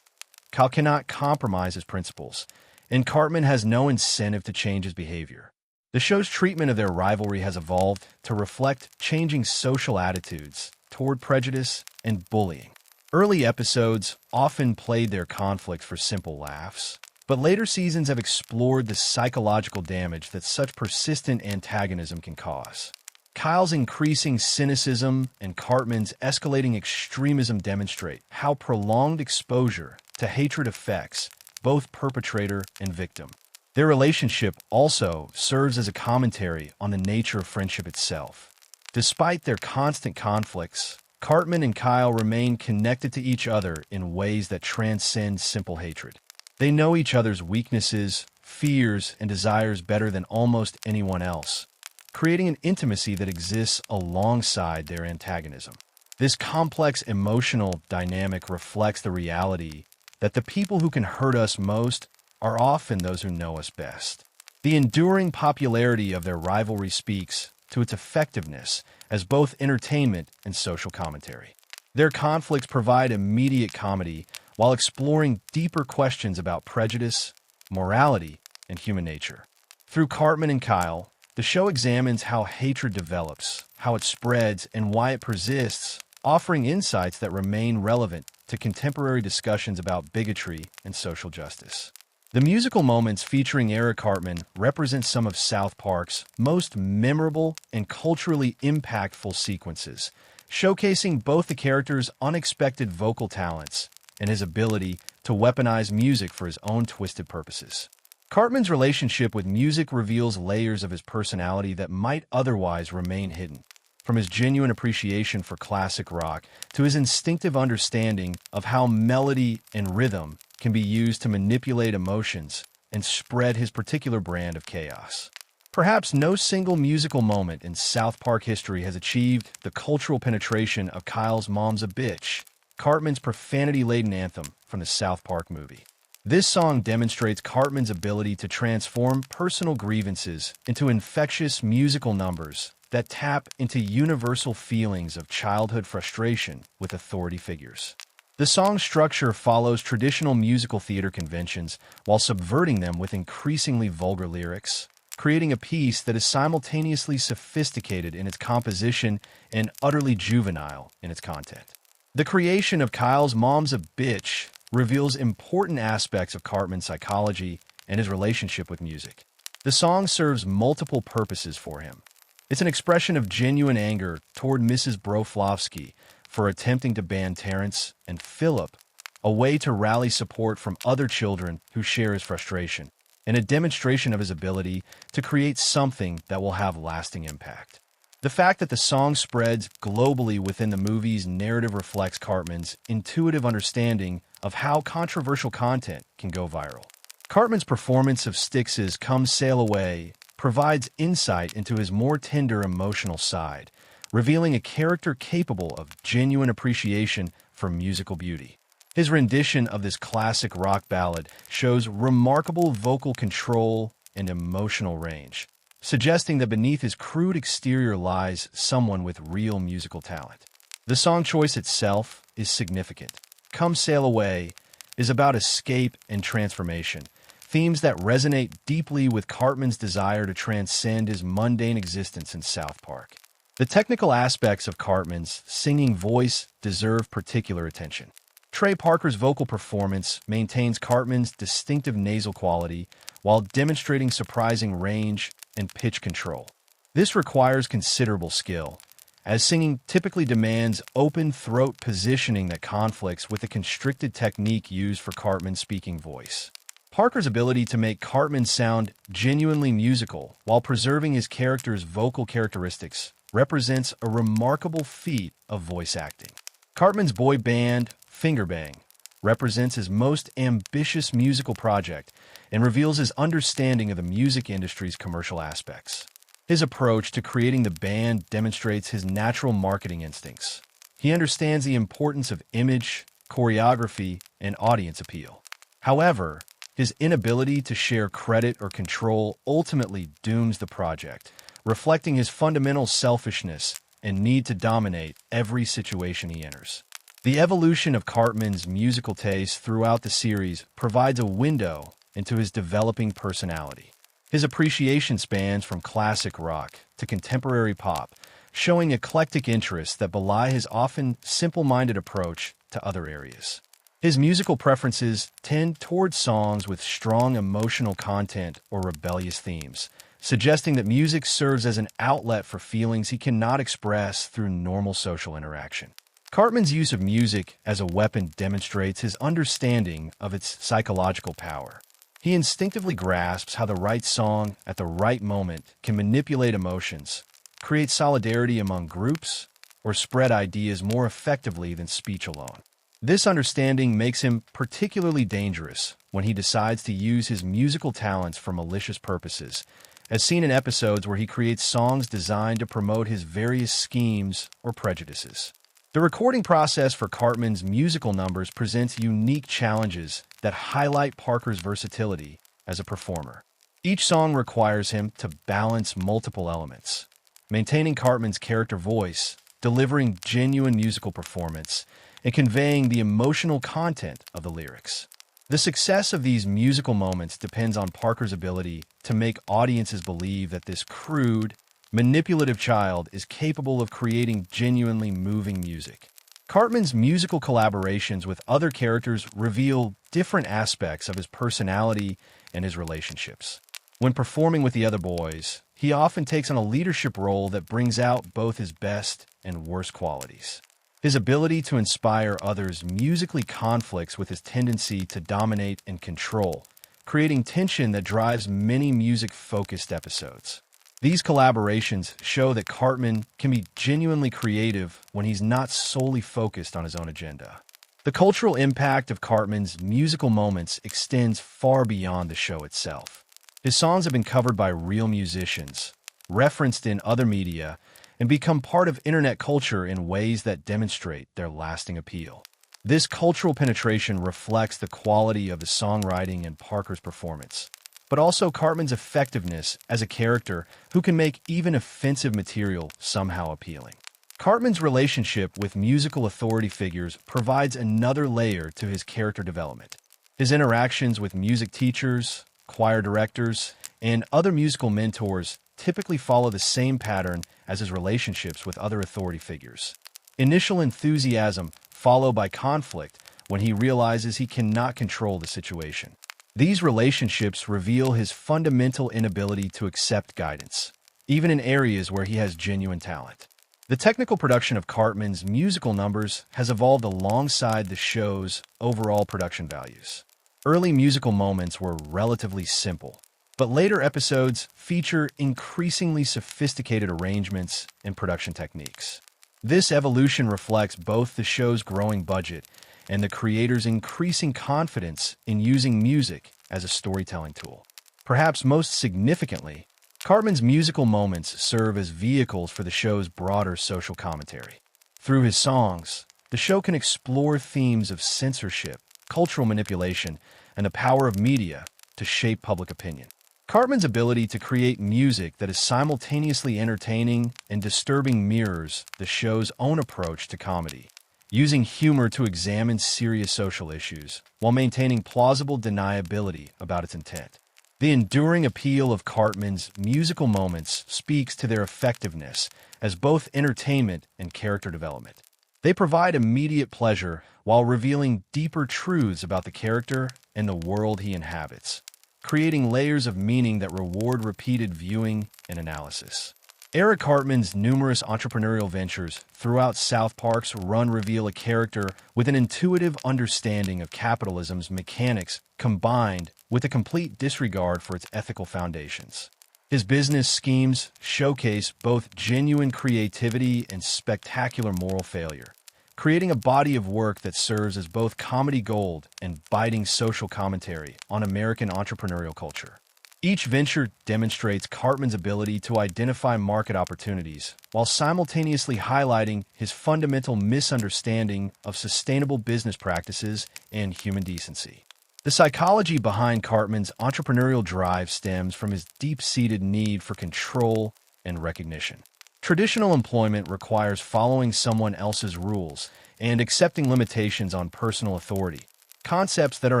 Kyle cannot compromise his principles, and Cartman has no incentive to change his behavior. The show's treatment of their rivalry has evolved to reflect changing social attitudes toward prejudice and bullying. Early episodes often played their conflicts for simple laughs, but later seasons have explored the psychological damage that such persistent antagonism can cause. Kyle's increasing cynicism and Cartman's escalating extremism demonstrate how prolonged exposure to hatred affects both perpetrator and victim. Their relationship also serves as a commentary on the nature of friendship itself. Despite their constant conflicts, Cartman and Kyle remain connected to each other in ways that transcend simple hatred. They know each other's weaknesses, fears, and desires better than almost anyone else, creating an intimacy that exists alongside their antagonism. This complex emotional dynamic reflects the reality that the people who can hurt us most are often those who know us best. The enduring popularity of their rivalry speaks to its effectiveness as both entertainment and social commentary. Their conflicts provide immediate comedy while exploring deeper questions about prejudice, morality, and human nature. Through Cartman and Kyle, the show examines how hatred develops, how it spreads, and why it persists, offering insights that remain relevant to contemporary discussions about bigotry and social justice. The musical moments featuring Eric Cartman represent some of South Park's most memorable and culturally impactful sequences, showcasing both the character's unexpected vocal talents and his ability to weaponize music for his own twisted purposes. Cartman's relationship with music reveals layers of his personality that might otherwise remain hidden, from his genuine appreciation for classic rock to his instinctive understanding of how melody and rhythm can be used to manipulate emotions and spread his particular brand of chaos. Perhaps no single musical moment in South Park history has achieved the cultural penetration of Kyle's Mom's a Bitch, Cartman's profanity-laden anthem from the South Park movie. This song demonstrates Cartman's ability to transform personal grievances into infectious musical numbers that tap into universal feelings of childhood frustration with authority figures. The song's structure follows traditional musical theater conventions while subverting them with increasingly vulgar lyrics, creating a piece that is simultaneously sophisticated in its composition and utterly juvenile in its content. The creation of Kyle's Mom's a Bitch reveals important aspects of Cartman's psychology and his relationship with music. The song serves multiple purposes for him. It's an expression of genuine anger toward Mrs. Broflovsky for attempting to ban Terrence and Philip, a way to rally support from other children who share his frustration, and a demonstration of his ability to create something that will have lasting impact. The fact that the song spreads globally within the movie's narrative reflects Cartman's intuitive understanding of how controversial content can go viral. Cartman's performance of Styx's Come Sail Away provides insight into his more tender emotional side, revealing a character capable of genuine appreciation for musical beauty. His rendition of this classic rock ballad shows remarkable vocal control and emotional range, suggesting that beneath his crude exterior lies someone with real musical talent. The song choice itself is significant. Come Sail Away is about escape and transformation, themes that resonate deeply with Cartman's desire to transcend his mundane existence in South Park. The technical aspects of Cartman's singing voice deserve particular attention. Trey Parker's vocal performance maintains Cartman's distinctive nasal quality while demonstrating surprising range and pitch control. This requires considerable skill, as singing typically demands open throat positioning that conflicts with the constricted technique used for Cartman's speaking voice. Parker's ability to make Cartman sound genuinely musical while preserving his character's vocal characteristics represents a remarkable feat of voice acting. Cartman's boy band, Finger Bang, represents his most ambitious musical project and reveals his understanding of the music industry's commercial aspects. His approach to creating the band demonstrates his natural marketing instincts. He understands the importance of image, choreography, and audience appeal. However, his inability to share credit or control ultimately dooms the project, reflecting his fundamental selfishness and need to dominate every situation he enters. The evolution of Cartman's musical taste throughout the series provides a window into his developing personality. His appreciation spans from classic rock to contemporary pop, showing eclectic interests that belie his often simple-minded approach to other areas. His musical preferences tend towards songs with strong emotional content or rebellious themes, suggesting that music serves as an outlet for feelings he cannot express through normal social interaction. Cartman's use of music as a weapon demonstrates his understanding of its psychological power. He instinctively grasps how the right song at the right moment can manipulate emotions, create solidarity among groups, or spread ideas more effectively than speech alone. This understanding makes him particularly dangerous when he decides to use his musical talents for malicious purposes, as seen in episodes where he creates songs designed to promote his various schemes or prejudices. The recording process for Cartman's musical numbers presents unique challenges that highlight Parker's versatility as a performer. Each song requires him to balance multiple elements, maintaining Cartman's character voice, delivering genuine musical performance, and conveying the emotional content of the lyrics. The success of these musical moments depends on Parker's ability to make audiences believe that this crude, manipulative child is capable of creating genuinely moving music. Cartman's musical collaborations with other characters reveal different aspects of his personality and his relationships. When performing with the other boys, he often takes on a leadership role that brings out both his best and worst qualities. His ability to inspire others musically conflicts with his tendency to dominate and control, creating tension that drives many music-focused episodes. These collaborations show that Cartman can be genuinely creative when he's not solely focused on his own agenda. The cultural impact of Cartman's musical moments extends far beyond the show itself. His songs have been covered by real musicians, referenced in other media, and become part of internet culture in ways that demonstrate their lasting appeal. This cultural penetration reflects the quality of the songwriting and Parker's performance, but also Cartman's effectiveness as a character who can make even offensive material somehow appealing. Cartman's relationship with musical authority figures provides another layer to his character development. His interactions with music teachers, choir directors, and other musical mentors typically follow the same pattern as his relationships with other authority figures. Initial enthusiasm followed by conflict when he realizes he cannot control the situation. These relationships reveal his fundamental inability to accept guidance, even in areas where he has genuine talent. The technical production of Cartman's musical numbers has evolved alongside the show's overall production values. Early musical moments were relatively simple, but later episodes feature increasingly sophisticated arrangements and production techniques. This evolution reflects both the show's growing budget and the creator's increasing confidence in using music as a storytelling tool. Perhaps most significantly, Cartman's musical moments serve as vehicles for the show's broader social commentary. Through his songs, the show can explore themes of censorship, cultural manipulation, and the power of media to shape public opinion. Cartman's ability to create music that is simultaneously entertaining and disturbing mirrors the show's own approach to comedy, using humor to examine serious social issues while maintaining plausible deniability about its intent. The enduring appeal of Cartman's musical moments speaks to their effectiveness as both entertainment and character development. They provide immediate pleasure while revealing deeper truths about the character and the world he inhabits, creating layers of meaning that reward repeated viewing and analysis. Eric Cartman's numerous entrepreneurial ventures throughout South Park's run reveal a character with an intuitive understanding of capitalism's mechanics combined with a complete disregard for its ethical foundations. His business schemes showcase both genuine creativity and spectacular moral failure, creating a body of work that serves as both comedy gold and biting social commentary on American entrepreneurial culture. Each venture demonstrates Cartman's ability to identify market opportunities while simultaneously highlighting his fundamental misunderstanding of sustainable business practices and human decency. The psychology behind Cartman's entrepreneurial drive stems from his deep-seated need for control and recognition. Traditional employment requires following someone else's rules and accepting limitations on personal authority, concepts that are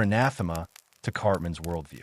anathema to Cartman's worldview.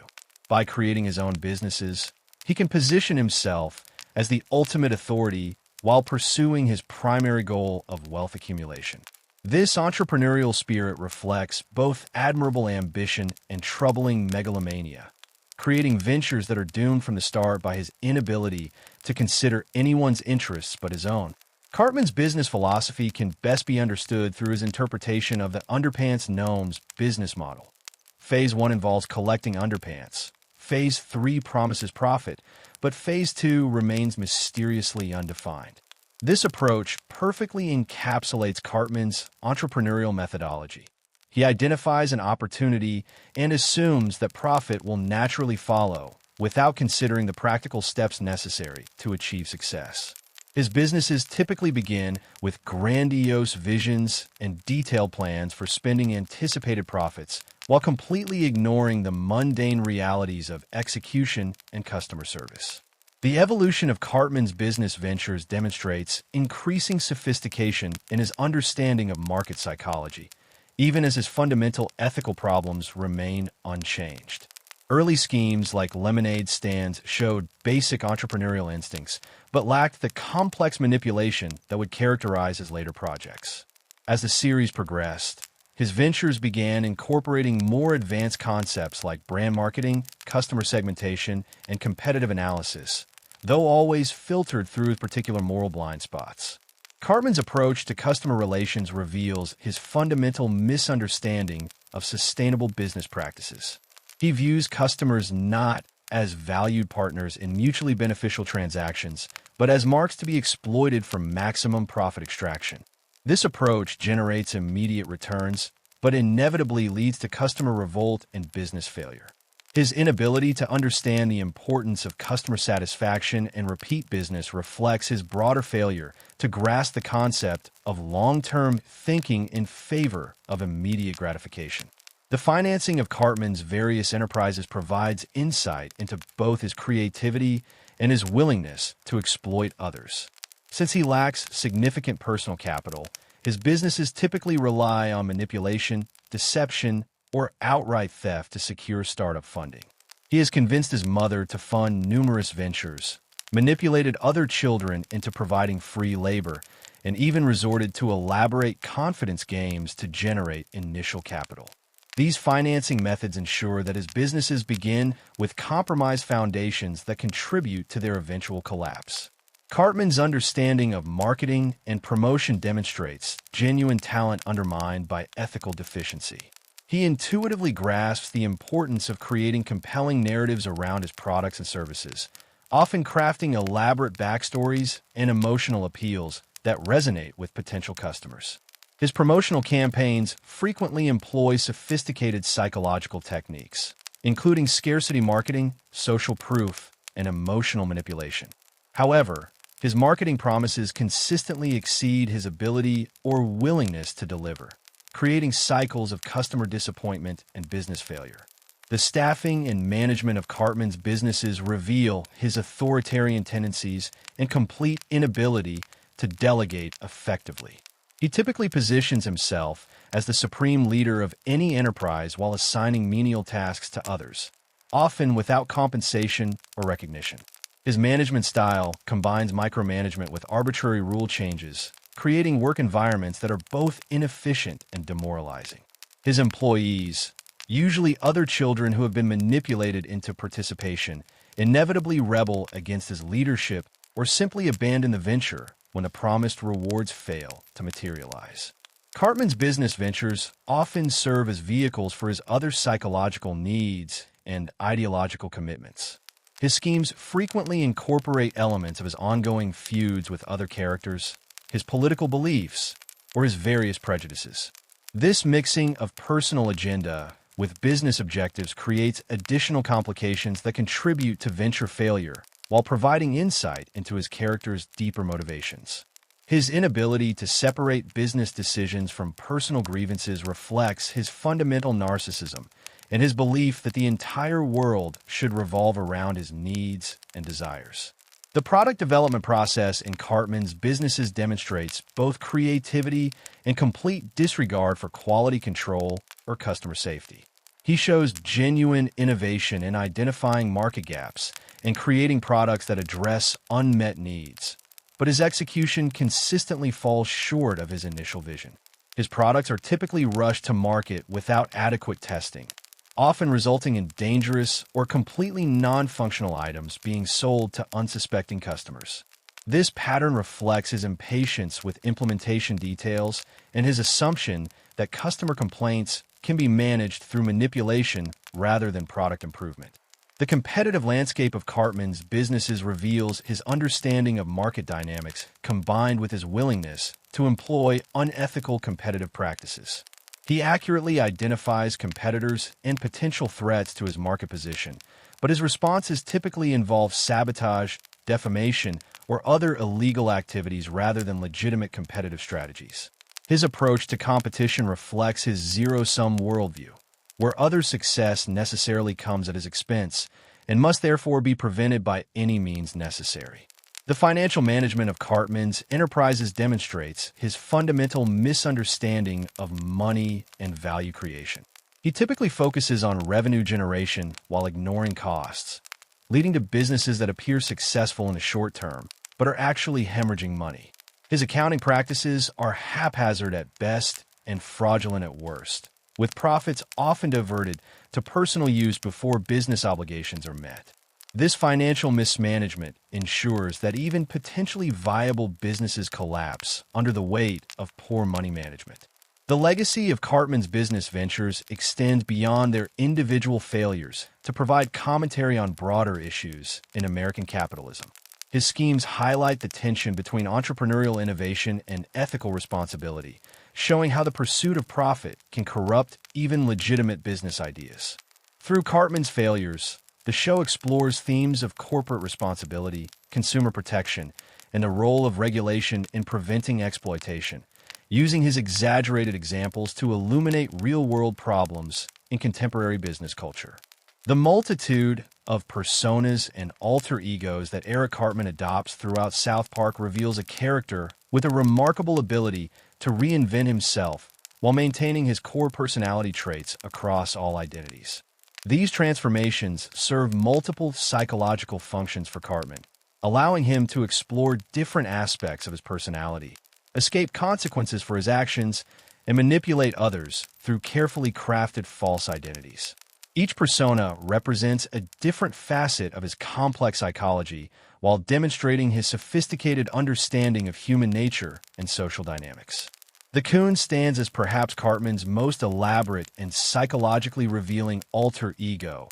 By creating his own businesses, he can position himself as the ultimate authority while pursuing his primary goal of wealth accumulation. This entrepreneurial spirit reflects both admirable ambition and troubling megalomania, creating ventures that are doomed from the start by his inability to consider anyone's interests but his own. Cartman's business philosophy can best be understood through his interpretation of the Underpants Gnomes business model. Phase 1 involves collecting underpants. Phase 3 promises profit, but Phase 2 remains mysteriously undefined. This approach perfectly encapsulates Cartman's entrepreneurial methodology. He identifies an opportunity and assumes that profit will naturally follow without considering the practical steps necessary to achieve success. His businesses typically begin with grandiose visions and detailed plans for spending anticipated profits while completely ignoring the mundane realities of execution and customer service. The evolution of Cartman's business ventures demonstrates increasing sophistication in his understanding of market psychology, even as his fundamental ethical problems remain unchanged. Early schemes like lemonade stands showed basic entrepreneurial instincts, but lacked the complex manipulation that would characterize his later projects. As the series progressed, his ventures began incorporating more advanced concepts like brand marketing, customer segmentation, and competitive analysis, though always filtered through particular moral blind spots. Cartman's approach to customer relations reveals his fundamental misunderstanding of sustainable business practices. He views customers not as valued partners in mutually beneficial transactions, but as marks to be exploited for maximum profit extraction. This approach generates immediate returns, but inevitably leads to customer revolt and business failure. His inability to understand the importance of customer satisfaction and repeat business reflects his broader failure to grasp the concept of long-term thinking in favor of immediate gratification. The financing of Cartman's various enterprises provides insight into both his creativity and his willingness to exploit others. Since he lacks significant personal capital, his businesses typically rely on manipulation, deception, or outright theft to secure startup funding. He has convinced his mother to fund numerous ventures, manipulated other children into providing free labor, and even resorted to elaborate confidence games to generate initial capital. These financing methods ensure that his businesses begin with compromised foundations that contribute to their eventual collapse. Cartman's understanding of marketing and promotion demonstrates genuine talent undermined by ethical deficiency. He intuitively grasps the importance of creating compelling narratives around his products and services, often crafting elaborate backstories and emotional appeals that resonate with potential customers. His promotional campaigns frequently employ sophisticated psychological techniques, including scarcity marketing, social proof, and emotional manipulation. However, his marketing promises consistently exceed his ability or willingness to deliver, creating cycles of customer disappointment and business failure. The staffing and management of Cartman's businesses reveal his authoritarian tendencies and complete inability to delegate effectively. He typically positions himself as the supreme leader of any enterprise while assigning menial tasks to others, often without compensation or recognition. His management style combines micromanagement with arbitrary rule changes, creating work environments that are both inefficient and demoralizing. His employees, usually other children who have been manipulated into participation, inevitably rebel against his leadership or simply abandon the venture when the promised rewards fail to materialize. Cartman's business ventures often serve as vehicles for his other psychological needs and ideological commitments. His schemes frequently incorporate elements of his ongoing feuds with other characters, his political beliefs, or his various prejudices. This mixing of personal agenda with business objectives creates additional complications that contribute to venture failure while providing insight into his character's deeper motivations. His inability to separate business decisions from personal grievances reflects his fundamental narcissism and his belief that the entire world should revolve around his needs and desires. The product development process in Cartman's businesses demonstrates both creativity and complete disregard for quality control or customer safety. He shows genuine innovation in identifying market gaps and creating products that address unmet needs. But his execution consistently falls short of his initial vision. His products are typically rushed to market without adequate testing, often resulting in dangerous or completely non-functional items being sold to unsuspecting customers. This pattern reflects his impatience with implementation details and his assumption that customer complaints can be managed through manipulation rather than product improvement. The competitive landscape of Cartman's businesses reveals his understanding of market dynamics combined with his willingness to employ unethical competitive practices. He accurately identifies competitors and potential threats to his market position, but his responses typically involve sabotage, defamation, or other illegal activities rather than legitimate competitive strategies. His approach to competition reflects his zero-sum worldview, where other success necessarily comes at his expense and must therefore be prevented by any means necessary. The financial management of Cartman's enterprises demonstrates his fundamental misunderstanding of money and value creation. He typically focuses on revenue generation while ignoring costs, leading to businesses that appear successful in the short term but are actually hemorrhaging money. His accounting practices are haphazard at best and fraudulent at worst, with profits often diverted to personal use before business obligations are met. This financial mismanagement ensures that even potentially viable businesses collapse under the weight of poor money management. The legacy of Cartman's business ventures extends beyond their individual failures to provide commentary on broader issues in American capitalism. His schemes highlight the tension between entrepreneurial innovation and ethical responsibility, showing how the pursuit of profit can corrupt even legitimate business ideas. Through Cartman's failures, the show explores themes of corporate responsibility, consumer protection, and the role of regulation in preventing exploitation, using his exaggerated examples to illuminate real-world problems in contemporary business culture. The multitude of personas and alter egos that Eric Cartman adopts throughout South Park reveals a character with a remarkable ability to reinvent himself while maintaining his core personality traits across all identities. These transformations serve multiple psychological functions for Cartman, allowing him to explore different aspects of his personality, escape consequences for his actions, and manipulate others through carefully crafted false identities. Each persona represents a different facet of his complex psychology while demonstrating his sophisticated understanding of human nature and social dynamics. The Coon stands as perhaps Cartman's most elaborate and psychologically revealing alter ego,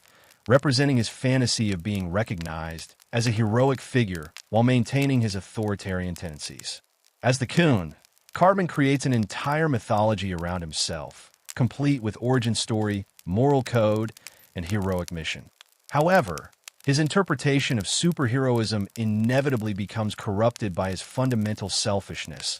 representing his fantasy of being recognized as a heroic figure while maintaining his authoritarian tendencies. As the Coon, Cartman creates an entire mythology around himself, complete with origin story, moral code, and heroic mission. However, his interpretation of superheroism inevitably becomes corrupted by his fundamental selfishness,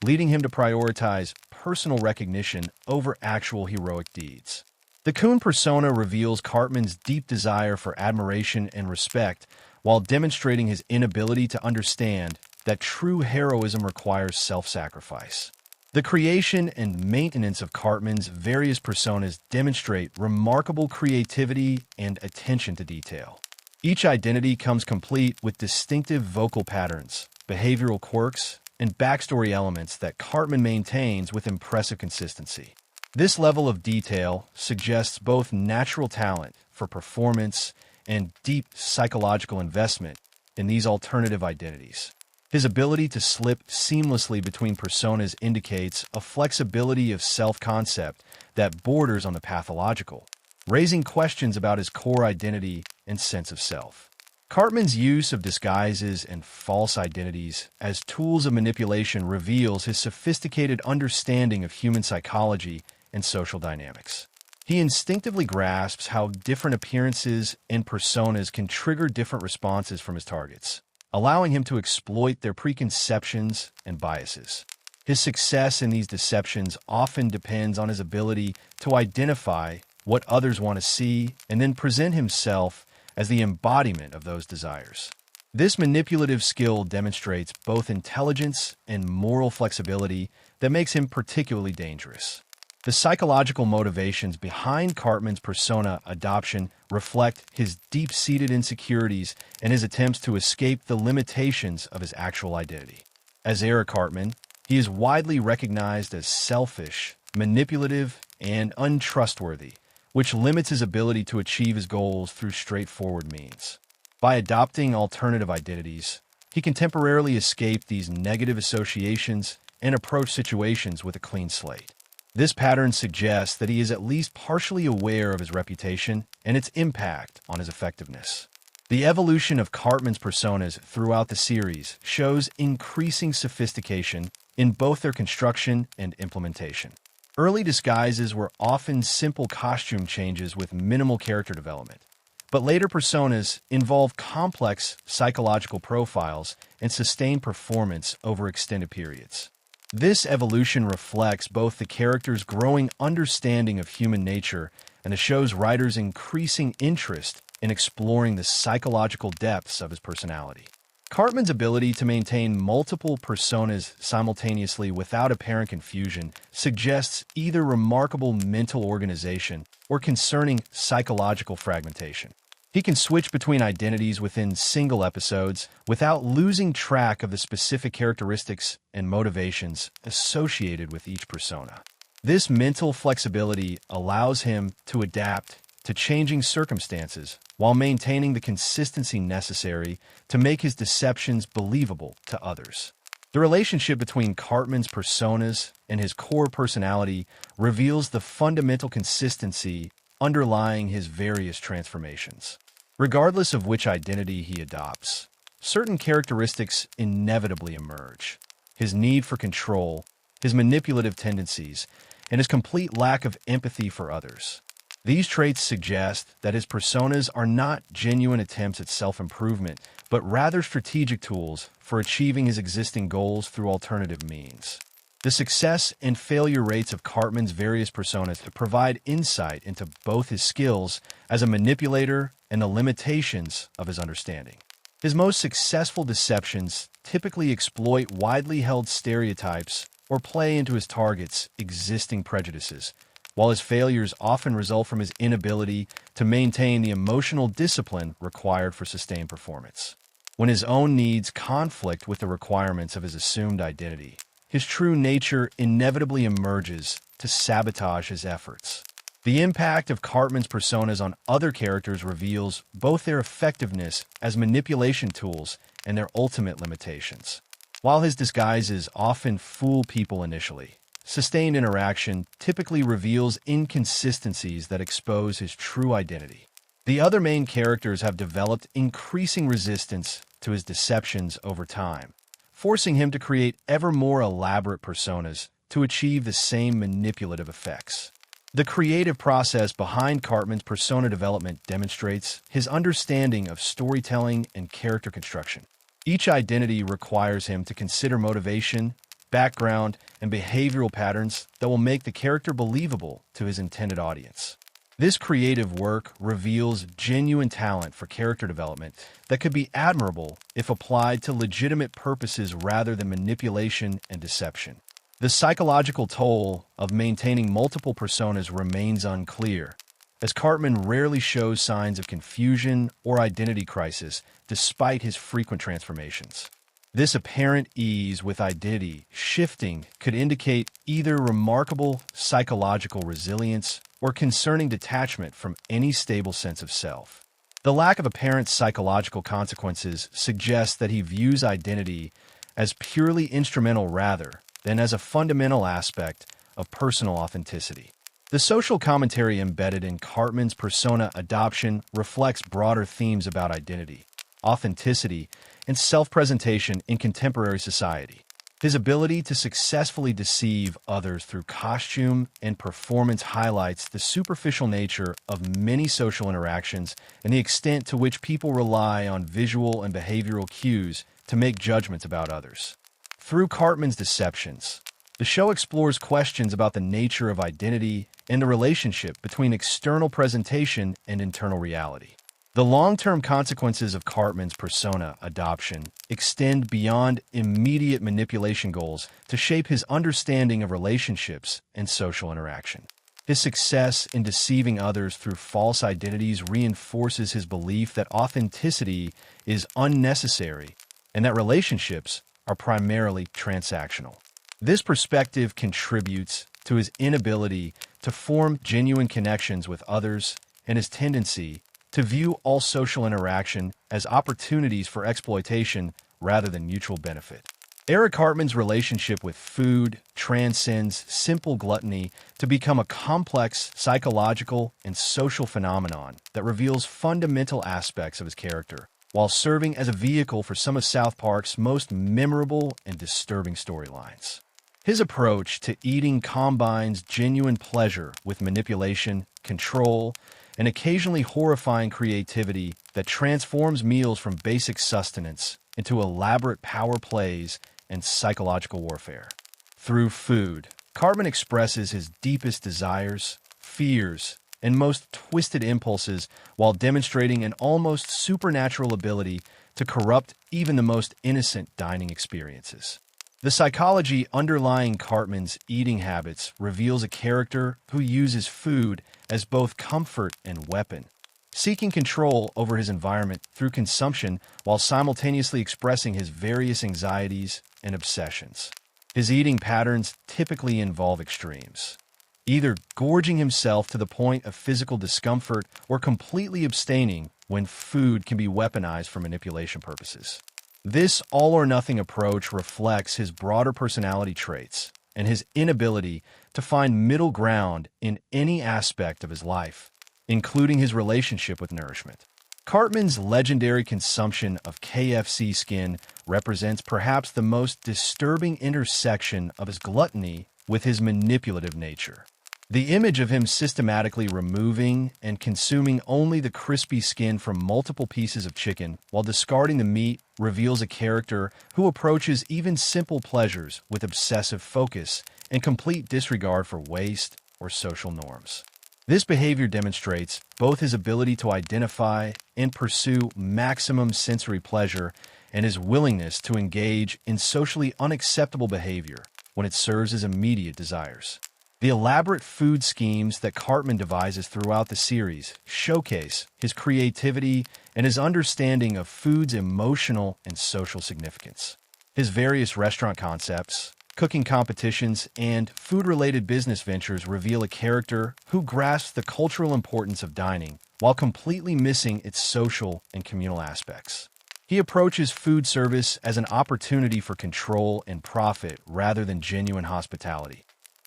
leading him to prioritize personal recognition over actual heroic deeds. The Coon persona reveals Cartman's deep desire for admiration and respect while demonstrating his inability to understand that true heroism requires self-sacrifice. The creation and maintenance of Cartman's various personas demonstrate remarkable creativity and attention to detail. Each identity comes complete with distinctive vocal patterns, behavioral quirks, and backstory elements that Cartman maintains with impressive consistency. This level of detail suggests both natural talent for performance and deep psychological investment in these alternative identities. His ability to slip seamlessly between personas indicates a flexibility of self-concept that borders on the pathological, raising questions about his core identity and sense of self. Cartman's use of disguises and false identities as tools of manipulation reveals his sophisticated understanding of human psychology and social dynamics. He instinctively grasps how different appearances and personas can trigger different responses from his targets, allowing him to exploit their preconceptions and biases. His success in these deceptions often depends on his ability to identify what others want to see and then present himself as the embodiment of those desires. This manipulative skill demonstrates both intelligence and moral flexibility that makes him particularly dangerous. The psychological motivations behind Cartman's persona adoption reflect his deep-seated insecurities and his attempts to escape the limitations of his actual identity. As Eric Cartman, he is widely recognized as selfish, manipulative, and untrustworthy, which limits his ability to achieve his goals through straightforward means. By adopting alternative identities, he can temporarily escape these negative associations and approach situations with a clean slate. This pattern suggests that he is at least partially aware of his reputation and its impact on his effectiveness. The evolution of Cartman's personas throughout the series shows increasing sophistication in both their construction and implementation. Early disguises were often simple costume changes with minimal character development, but later personas involve complex psychological profiles and sustained performance over extended periods. This evolution reflects both the character's growing understanding of human nature and the show's writers' increasing interest in exploring the psychological depths of his personality. Cartman's ability to maintain multiple personas simultaneously without apparent confusion suggests either remarkable mental organization or concerning psychological fragmentation. He can switch between identities within single episodes without losing track of the specific characteristics and motivations associated with each persona. This mental flexibility allows him to adapt to changing circumstances while maintaining the consistency necessary to make his deceptions believable to others. The relationship between Cartman's personas and his core personality reveals the fundamental consistency underlying his various transformations. Regardless of which identity he adopts, certain characteristics inevitably emerge. His need for control, his manipulative tendencies, and his complete lack of empathy for others. These traits suggest that his personas are not genuine attempts at self-improvement, but rather strategic tools for achieving his existing goals through alternative means. The success and failure rates of Cartman's various personas provide insight into both his skills as a manipulator and the limitations of his understanding. His most successful deceptions typically exploit widely held stereotypes or play into his target's existing prejudices, while his failures often result from his inability to maintain the emotional discipline required for sustained performance. When his own needs conflict with the requirements of his assumed identity, his true nature inevitably emerges to sabotage his efforts. The impact of Cartman's personas on other characters reveals both their effectiveness as manipulation tools and their ultimate limitations. While his disguises often fool people initially, sustained interaction typically reveals inconsistencies that expose his true identity. The other main characters have developed increasing resistance to his deceptions over time, forcing him to create ever more elaborate personas to achieve the same manipulative effects. The creative process behind Cartman's persona development demonstrates his understanding of storytelling and character construction. Each identity requires him to consider motivation, background, and behavioral patterns that will make the character believable to his intended audience. This creative work reveals genuine talent for character development that could be admirable if applied to legitimate purposes rather than manipulation and deception. The psychological toll of maintaining multiple personas remains unclear, as Cartman rarely shows signs of confusion or identity crisis despite his frequent transformations. This apparent ease with identity shifting could indicate either remarkable psychological resilience or concerning detachment from any stable sense of self. The lack of apparent psychological consequences suggests that he views identity as purely instrumental rather than as a fundamental aspect of personal authenticity. The social commentary embedded in Cartman's persona adoption reflects broader themes about identity, authenticity, and self-presentation in contemporary society. His ability to successfully deceive others through costume and performance highlights the superficial nature of many social interactions and the extent to which people rely on visual and behavioral cues to make judgments about others. Through Cartman's deceptions, the show explores questions about the nature of identity and the relationship between external presentation and internal reality. The long-term consequences of Cartman's persona adoption extend beyond immediate manipulation goals to shape his understanding of relationships and social interaction. His success in deceiving others through false identities reinforces his belief that authenticity is unnecessary and that relationships are primarily transactional. This perspective contributes to his inability to form genuine connections with others and his tendency to view all social interaction as opportunities for exploitation rather than mutual benefit. Eric Cartman's relationship with food transcends simple gluttony to become a complex psychological and social phenomenon that reveals fundamental aspects of his character, while serving as a vehicle for some of South Park's most memorable and disturbing storylines. His approach to eating combines genuine pleasure with manipulation, control, and occasionally horrifying creativity that transforms meals from basic sustenance into elaborate power plays and psychological warfare. Through food, Cartman expresses his deepest desires, fears, and most twisted impulses while demonstrating an almost supernatural ability to corrupt even the most innocent dining experiences. The psychology underlying Cartman's eating habits reveals a character who uses food as both comfort and weapon, seeking control over his environment through consumption while simultaneously expressing his various anxieties and obsessions. His eating patterns typically involve extremes, either gorging himself to the point of physical discomfort or completely abstaining when food can be weaponized for manipulation purposes. This all-or-nothing approach reflects his broader personality traits and his inability to find middle ground in any aspect of his life, including his relationship with nourishment. Cartman's legendary consumption of KFC skin represents perhaps the most disturbing intersection of his gluttony with his manipulative nature. The image of him systematically removing and consuming only the crispy skin from multiple pieces of chicken while discarding the meat reveals a character who approaches even simple pleasures with obsessive focus and complete disregard for waste or social norms. This behavior demonstrates both his ability to identify and pursue maximum sensory pleasure and his willingness to engage in socially unacceptable behavior when it serves his immediate desires. The elaborate food schemes that Cartman devises throughout the series showcase his creativity and his understanding of food's emotional and social significance. His various restaurant concepts, cooking competitions, and food-related business ventures reveal a character who grasps the cultural importance of dining while completely missing its social and communal aspects. He approaches food service as an opportunity for control and profit rather than genuine hospitality,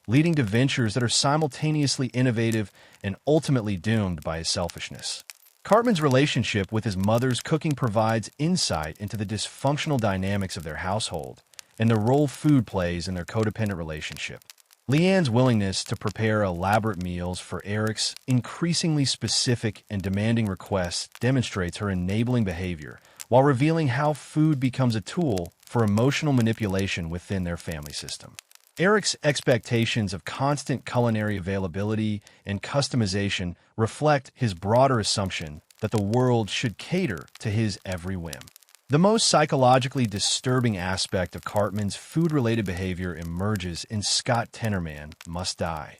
leading to ventures that are simultaneously innovative and ultimately doomed by his selfishness. Cartman's relationship with his mother's cooking provides insight into the dysfunctional dynamics of their household and the role food plays in their codependent relationship. Leanne's willingness to prepare elaborate meals for Eric's increasingly specific and demanding requests demonstrates her enabling behavior, while revealing how food becomes a tool for emotional manipulation within their family system. Eric's expectations of constant culinary availability and customization reflect his broader assumption that the world should cater to his every whim. The most psychologically disturbing aspect of Cartman's food-related behavior emerges in Scott Tenorman Must Die,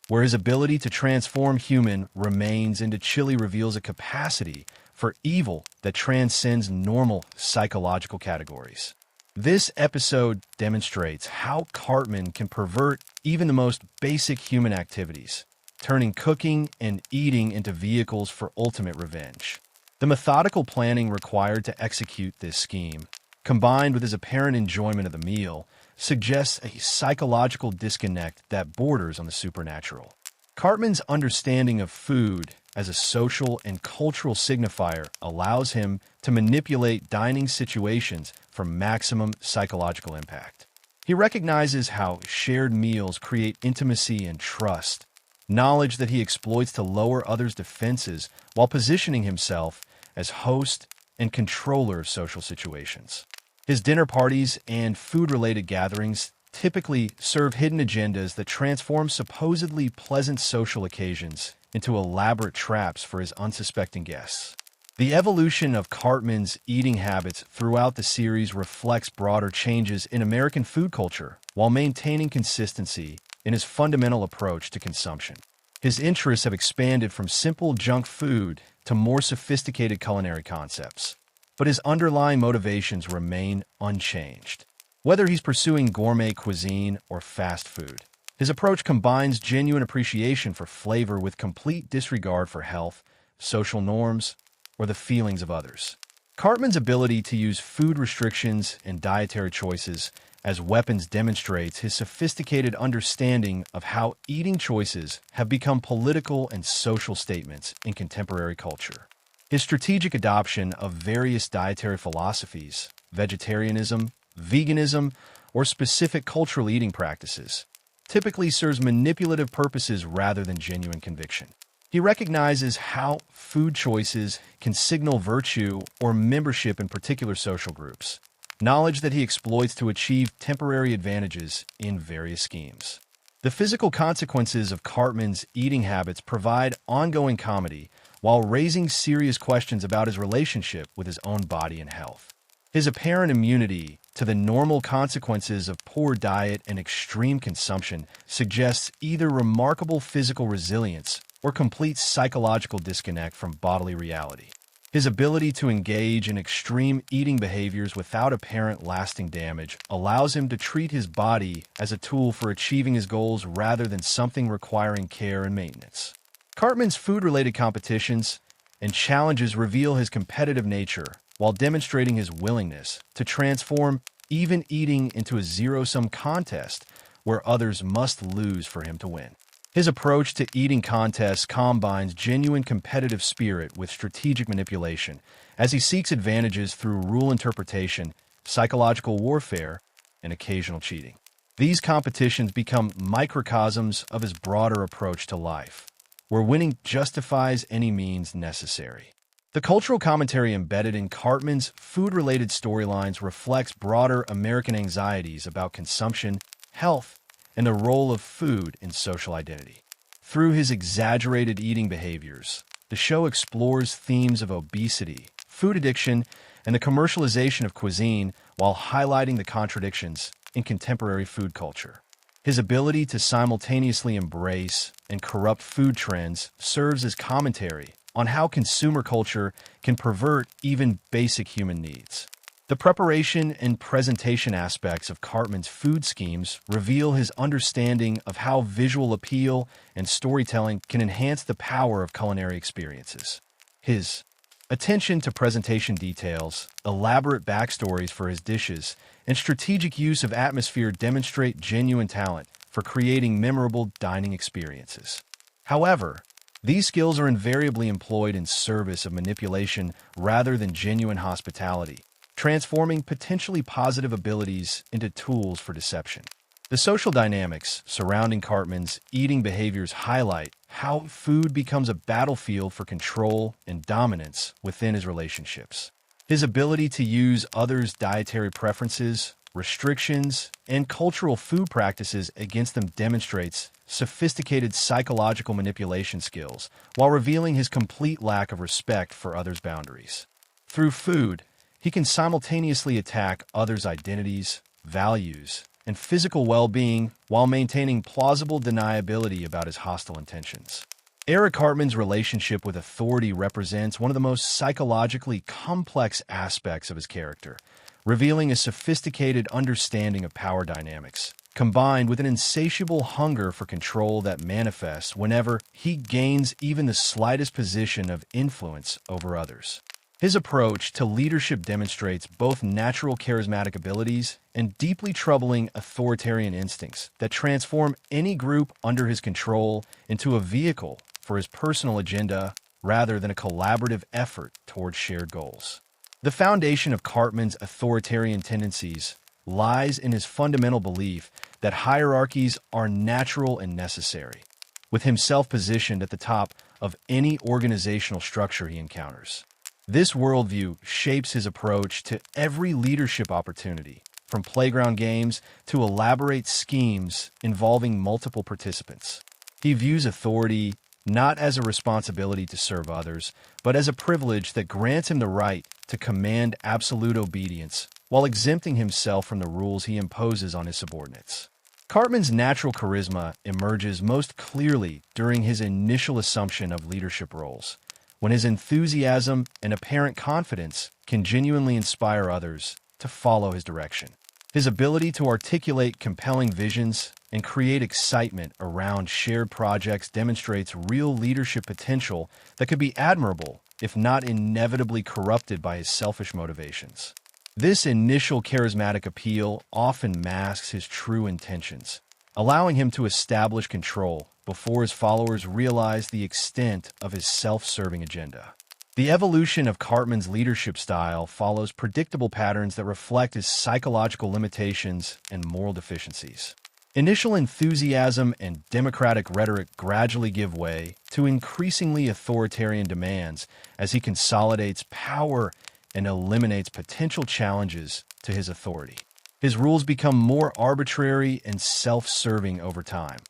where his ability to transform human remains into chili reveals a capacity for evil that transcends normal psychological categories. This episode demonstrates how Cartman can pervert even the most basic human activities, turning cooking and eating into vehicles for ultimate revenge. The methodical planning required to execute this scheme, combined with his apparent enjoyment of the meal, suggests a psychological disconnect that borders on the supernatural. Cartman's understanding of food as a social and cultural signifier allows him to manipulate dining situations for maximum psychological impact. He recognizes how shared meals create intimacy and trust, knowledge that he exploits to lower others' defenses while positioning himself as host and controller of social situations. His dinner parties and food-related gatherings typically serve hidden agendas that transform supposedly pleasant social occasions into elaborate traps for his unsuspecting guests. The evolution of Cartman's eating habits throughout the series reflects broader changes in American food culture while maintaining consistency in his fundamental approach to consumption. His interests have expanded from simple junk food to more sophisticated culinary concepts, but his underlying motivations remain unchanged. Whether he's pursuing gourmet cuisine or fast food, his approach combines genuine appreciation for flavor with complete disregard for health, social norms, or the feelings of others. Cartman's ability to use food restrictions and dietary choices as weapons demonstrates his sophisticated understanding of how eating choices have become political and social statements in contemporary culture. His strategic adoption of various dietary philosophies, vegetarianism, veganism, or specific cultural eating practices, typically serves manipulative purposes rather than genuine conviction. He recognizes how food choices can signal virtue or membership in particular social groups, knowledge that he exploits to achieve temporary advantages in various schemes. The physical consequences of Cartman's eating habits provide ongoing comedy while raising serious questions about his relationship with his own body and health. His apparent immunity to the normal consequences of poor diet and extreme consumption suggests either remarkable physical resilience or complete psychological disconnect from bodily reality. His ability to engage in extreme eating behaviors without apparent lasting damage allows him to treat his body as a tool for achieving his goals rather than something requiring care and maintenance. Cartman's food-related competitions and challenges reveal his competitive nature while demonstrating his willingness to transform even eating into a zero-sum contest where others must lose for him to win. His approach to eating contests combines genuine competitive spirit with strategic manipulation as he seeks advantages through rule interpretation, psychological warfare, and occasional cheating. These competitions become microcosms of his broader approach to life, where winning justifies any means necessary. The cultural commentary embedded in Cartman's food-related storylines reflects broader American anxieties about consumption, health, and the role of food in social identity. Through his exaggerated eating behaviors, the show explores themes of obesity, food addiction, and the commercialization of cuisine while highlighting the contradictions in contemporary food culture. His ability to simultaneously embrace and corrupt food trends serves as commentary on how consumer culture can pervert even basic human needs. The preparation and presentation aspects of Cartman's food schemes reveal his understanding of how visual appeal and storytelling can enhance the power of culinary experiences. His attention to presentation details, elaborate backstories for his dishes, and strategic use of atmosphere demonstrate genuine talent for creating memorable dining experiences. However, these skills are invariably employed in service of manipulation rather than genuine hospitality, transforming potentially positive abilities into tools for deception. The social dynamics surrounding Cartman's eating behaviors highlight how food becomes a battlefield for control and dominance within his relationships. His ability to use others' dietary preferences, restrictions, and cultural food practices against them demonstrates sophisticated psychological manipulation skills while revealing his complete lack of respect for others' boundaries. Through food, he can simultaneously attack others' identities, values, and physical well-being while maintaining plausible deniability about his hostile intentions. Eric Cartman's relationship with authority represents one of the most psychologically complex aspects of his character, revealing a sophisticated understanding of power dynamics, combined with an insatiable hunger for control that manifests whenever he gains even the slightest position of influence over others. His approach to leadership demonstrates both natural charismatic abilities and deeply troubling authoritarian instincts that transform any group under his control into a vehicle for his personal agenda rather than a collaborative effort towards shared goals. The foundation of Cartman's authoritarian tendencies lies in his fundamental belief that hierarchies are natural and necessary, with himself positioned at the top of any organizational structure he encounters. This worldview shapes his approach to every leadership opportunity, from playground games to elaborate schemes involving multiple participants. He views authority not as a responsibility to serve others, but as a privilege that grants him the right to command absolute obedience while exempting himself from the rules he imposes on his subordinates. Cartman's natural charisma emerges most clearly during his initial assumption of leadership roles, when his enthusiasm and apparent confidence can genuinely inspire others to follow his direction. His ability to articulate compelling visions and create excitement around shared projects demonstrates real leadership potential that could be admirable, if not inevitably corrupted by his selfish motivations. This initial charismatic appeal often masks his true intentions, allowing him to establish control before his followers realize the extent of his self-serving agenda. The evolution of Cartman's leadership style follows predictable patterns that reflect his psychological limitations and moral deficiencies. Initial enthusiasm and democratic rhetoric gradually give way to increasingly authoritarian demands as he consolidates power and eliminates potential challenges to his authority. His rules become more arbitrary and self-serving over time,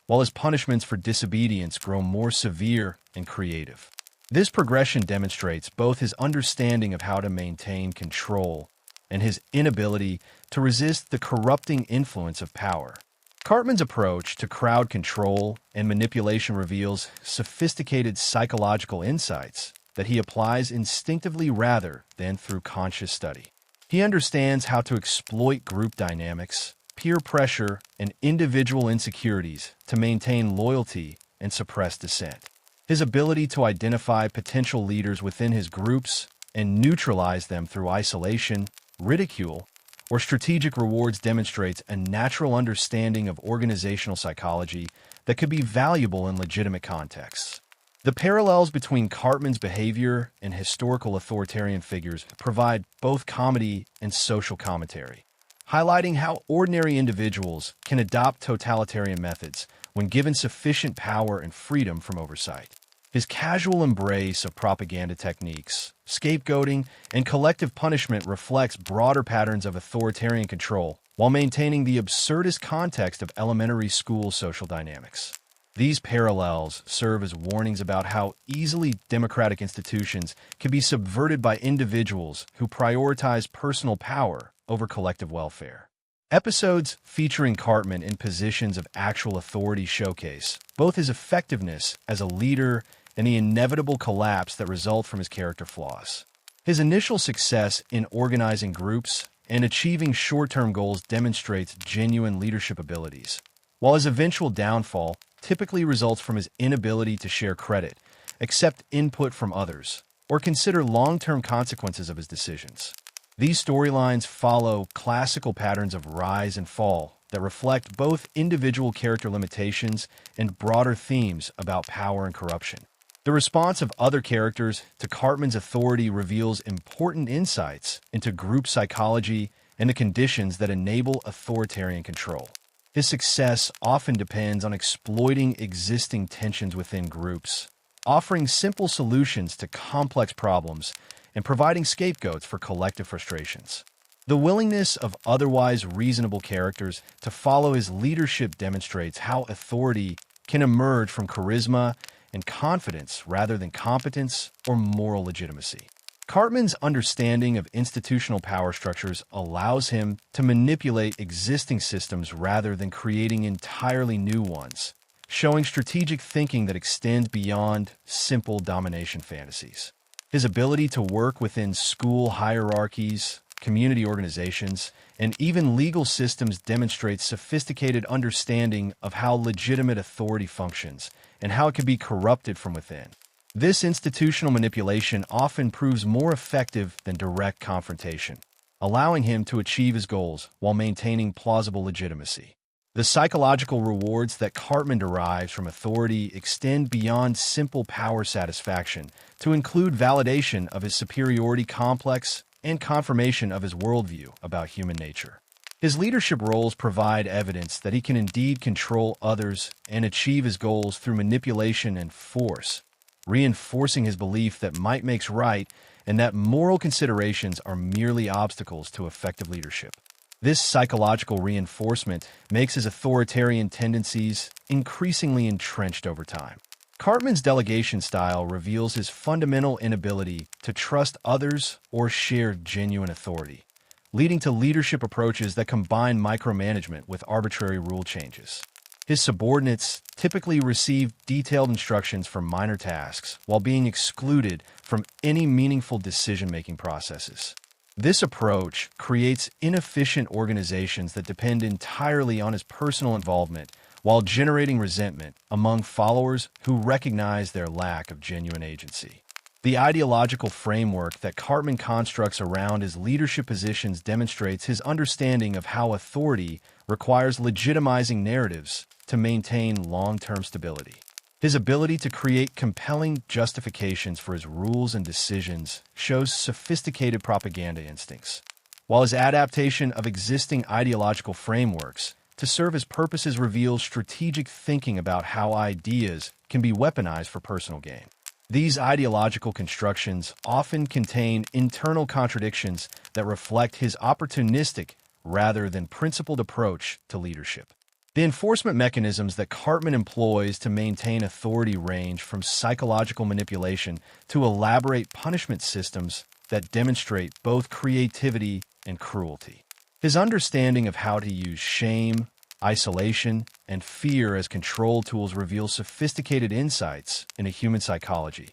while his punishments for disobedience grow more severe and creative. This progression demonstrates both his understanding of how to maintain control and his inability to resist the corrupting influence of power. Cartman's approach to crowd control and manipulation reveals sophisticated psychological insights that he applies instinctively rather than through conscious study. He understands how to exploit group dynamics, peer pressure, and individual insecurities to maintain loyalty and suppress dissent. His ability to identify potential leaders within his groups and neutralize them through isolation, ridicule, or strategic rewards demonstrates a natural understanding of organizational psychology that could be valuable in legitimate contexts. The parallels between Cartman's behavior and historical authoritarian figures provide both comedy and social commentary, highlighting how ordinary individuals can adopt totalitarian methods when given sufficient power and freedom from oversight. His casual embrace of propaganda techniques, scapegoating, and collective punishment reflects broader patterns of authoritarian control while maintaining the absurdist context of elementary school social dynamics. These parallels serve as warnings about how easily democratic institutions can be subverted by individuals who prioritize personal power over collective welfare. Episodes featuring Cartman in positions of actual authority showcase both his effectiveness as a leader and the inevitable collapse that results from his character flaws. His initial success in organizing groups and achieving short-term goals demonstrates genuine leadership abilities, while his eventual downfall typically results from his inability to share credit, accept input from others, or consider long-term consequences of his decisions. These storylines follow classical patterns of rise and fall that reflect both individual character limitations and broader themes about power and corruption. The response of other characters to Cartman's authority reveals important insights into group psychology and the conditions that enable authoritarian control. His success often depends on exploiting existing tensions within groups, offering simple solutions to complex problems, and providing scapegoats for collective frustrations. The willingness of otherwise reasonable characters to follow his leadership demonstrates how authority can emerge from charisma and confidence rather than competence or moral legitimacy. Cartman's understanding of institutional power structures allows him to manipulate existing systems rather than creating entirely new ones, showing strategic thinking that extends beyond simple domination fantasies. His ability to work within school hierarchies, community organizations, and even legal systems demonstrates sophisticated understanding of how legitimate authority functions and how it can be corrupted from within. This institutional manipulation often proves more effective than direct confrontation, allowing him to achieve his goals while maintaining plausible legitimacy. The psychological rewards that Cartman derives from authority extend beyond simple power satisfaction to include validation of his superiority complex and confirmation of his worldview about human nature. His leadership roles provide evidence that he can indeed control others and achieve his goals through manipulation and force, reinforcing his belief that might makes right and that moral considerations are merely obstacles to effective leadership. This psychological reinforcement makes his authoritarian tendencies increasingly entrenched over time. Cartman's delegation style reveals his fundamental inability to trust others or share genuine authority, leading to leadership approaches that combine micromanagement with arbitrary rule changes. His subordinates typically receive detailed instructions for minor tasks while being excluded from any meaningful decision-making processes. This approach creates inefficient organizations that depend entirely on his personal involvement while generating resentment among followers who recognize their lack of genuine agency. The ideological framework that Cartman constructs around his leadership positions demonstrates his understanding of how authority requires legitimizing narratives to maintain long-term stability. His ability to create compelling justifications for his rules and decisions shows sophisticated propaganda instincts, while his adaptation of existing ideological frameworks to serve his purposes reveals strategic thinking about how ideas can be weaponized for personal gain. These ideological constructions often contain internal contradictions that reflect his opportunistic rather than principled approach to leadership. The enforcement mechanisms that Cartman employs to maintain authority range from psychological manipulation to elaborate punishment systems that demonstrate both creativity and cruelty. His understanding of how to use shame, isolation, and fear as control tools reveals sophisticated insights into human psychology,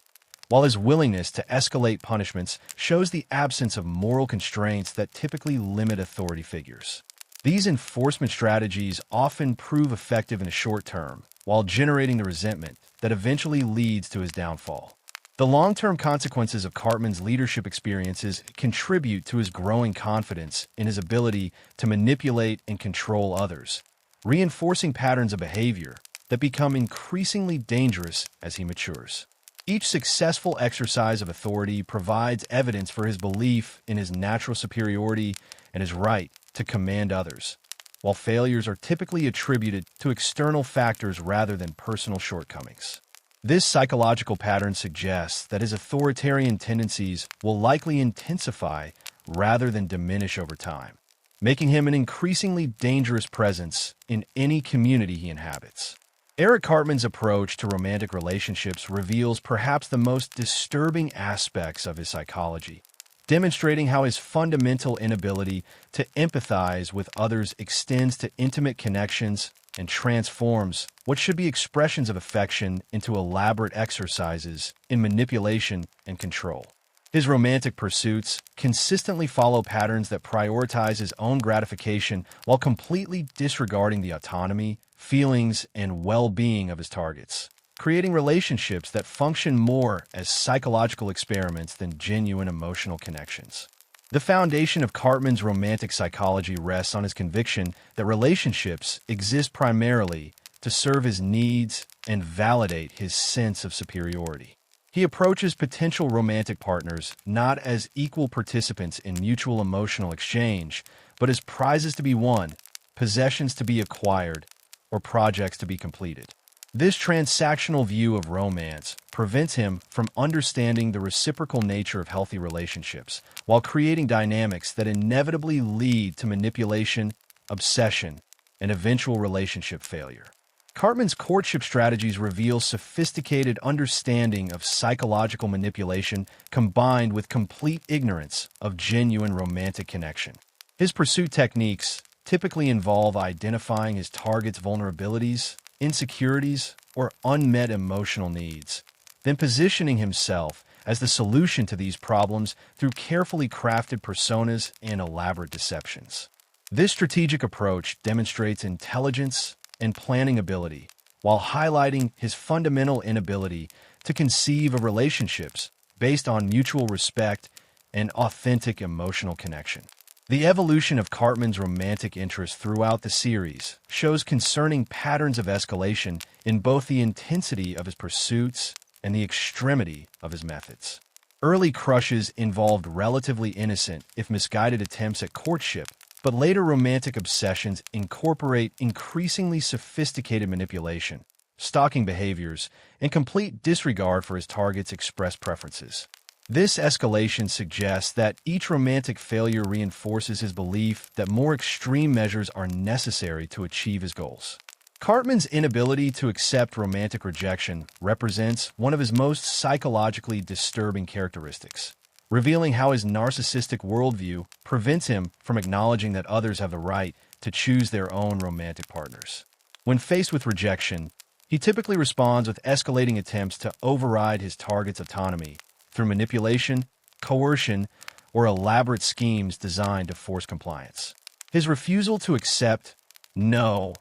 while his willingness to escalate punishments shows the absence of moral constraints that typically limit authority figures. These enforcement strategies often prove effective in the short term, while generating the resentment that eventually leads to his downfall. The long-term consequences of Cartman's leadership experiences contribute to his growing confidence in his ability to manipulate and control others, reinforcing patterns of behavior that become increasingly dangerous as he matures. Each successful exercise of authority provides evidence for his belief in his natural superiority and his right to command others, while failures are typically attributed to external factors rather than personal shortcomings. This psychological pattern suggests that his authoritarian tendencies will likely intensify rather than diminish over time, making him an increasingly dangerous presence in any community he inhabits. Eric Cartman's approach to romantic relationships reveals perhaps the most disturbing aspects of his psychology, demonstrating how his fundamental inability to empathize with others extends to intimate connections and transforms what should be expressions of affection into elaborate exercises in manipulation and control. His romantic pursuits consistently follow patterns that prioritize his own gratification while completely disregarding the autonomy, feelings, and well-being of his targets, creating relationships that function more as psychological experiments than genuine emotional connections. The foundation of Cartman's romantic psychology rests on his conviction that relationships exist primarily to serve his needs and validate his sense of superiority. He approaches potential romantic partners not as equal participants in mutual emotional exchange, but as prizes to be won, possessions to be acquired, or projects to be completed. This transactional view of romance prevents him from understanding the reciprocal nature of healthy relationships, while creating dynamics that inevitably lead to manipulation, obsession, and eventual relationship failure. Cartman's courtship strategies reveal sophisticated understanding of psychological manipulation combined with complete ignorance of genuine romantic connection. His pursuit techniques typically involve identifying his target's vulnerabilities, insecurities, or unmet emotional needs, then positioning himself as the solution to these problems through carefully crafted personas and elaborate deceptions. This strategic approach demonstrates intelligence and planning ability, while highlighting his fundamental inability to conceive of relationships based on mutual respect and authentic emotional connection. The evolution of Cartman's romantic interest throughout the series shows concerning patterns of escalation in both the intensity of his pursuits and the extremity of his methods. Early crushes involved relatively innocent, if misguided, attempts at courtship, but later romantic obsessions incorporate increasingly sophisticated manipulation, stalking behaviors, and complete disregard for his target's expressed preferences. This escalation suggests that each romantic failure reinforces his belief that more extreme measures are necessary to achieve his goals. Cartman's inability to accept romantic rejection represents one of his most psychologically disturbing characteristics, revealing how his narcissistic worldview prevents him from acknowledging that others have the right to choose their own romantic partners. When faced with rejection, he typically responds with escalating attempts to override his target's autonomy through manipulation, coercion, or elaborate schemes designed to force compliance. His refusal to accept no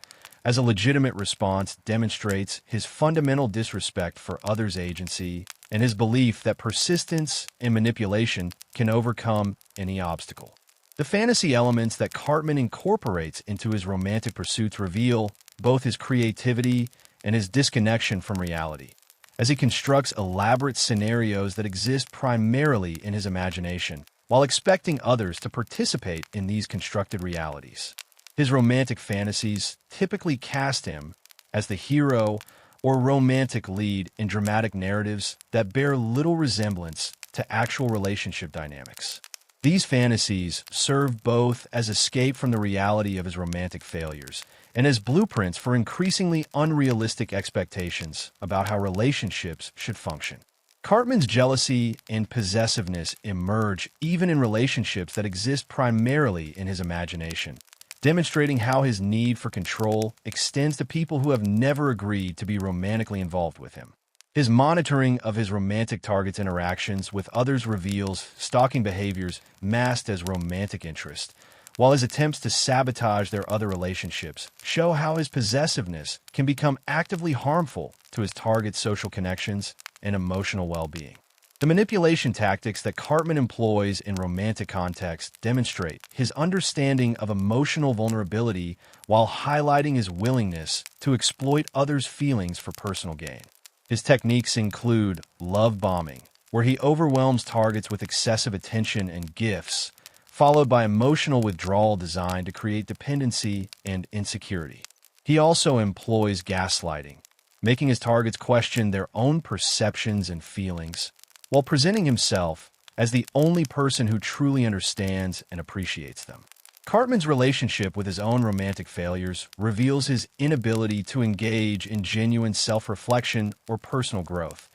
as a legitimate response demonstrates his fundamental disrespect for others' agency and his belief that persistence and manipulation can overcome any obstacle. The fantasy elements that Cartman incorporates into his romantic pursuits reveal both his creativity and his disconnection from reality, as he constructs elaborate scenarios that exist primarily in his imagination, while expecting others to participate in these constructed realities. His romantic fantasies typically cast him as the hero or romantic lead in dramatic narratives that bear little resemblance to actual relationship dynamics. These fantasies serve both as escape from the reality of his romantic failures and as blueprints for increasingly unrealistic expectations about how relationships should function. Cartman's jealousy and possessiveness emerge even in relationships that exist primarily in his imagination, demonstrating how his need for control extends to people who have never agreed to be romantically involved with him. His monitoring of his romantic target's interactions with others reveals stalking behaviors masked as romantic interest, while his attempts to sabotage their other relationships show how his possessiveness can become actively harmful to his target's social connections and emotional well-being. The manipulation tactics that Cartman employs in romantic contexts demonstrate his understanding of emotional vulnerability while highlighting his willingness to exploit others' feelings for personal gain. His techniques include love bombing, where he overwhelms targets with excessive attention and gifts, followed by emotional withdrawal designed to create dependency and insecurity. He also employs gaslighting, making his targets question their own perceptions and feelings, while presenting himself as the only person who truly understands and appreciates them. Cartman's relationship with his own romantic failures reveals his inability to engage in genuine self-reflection or personal growth,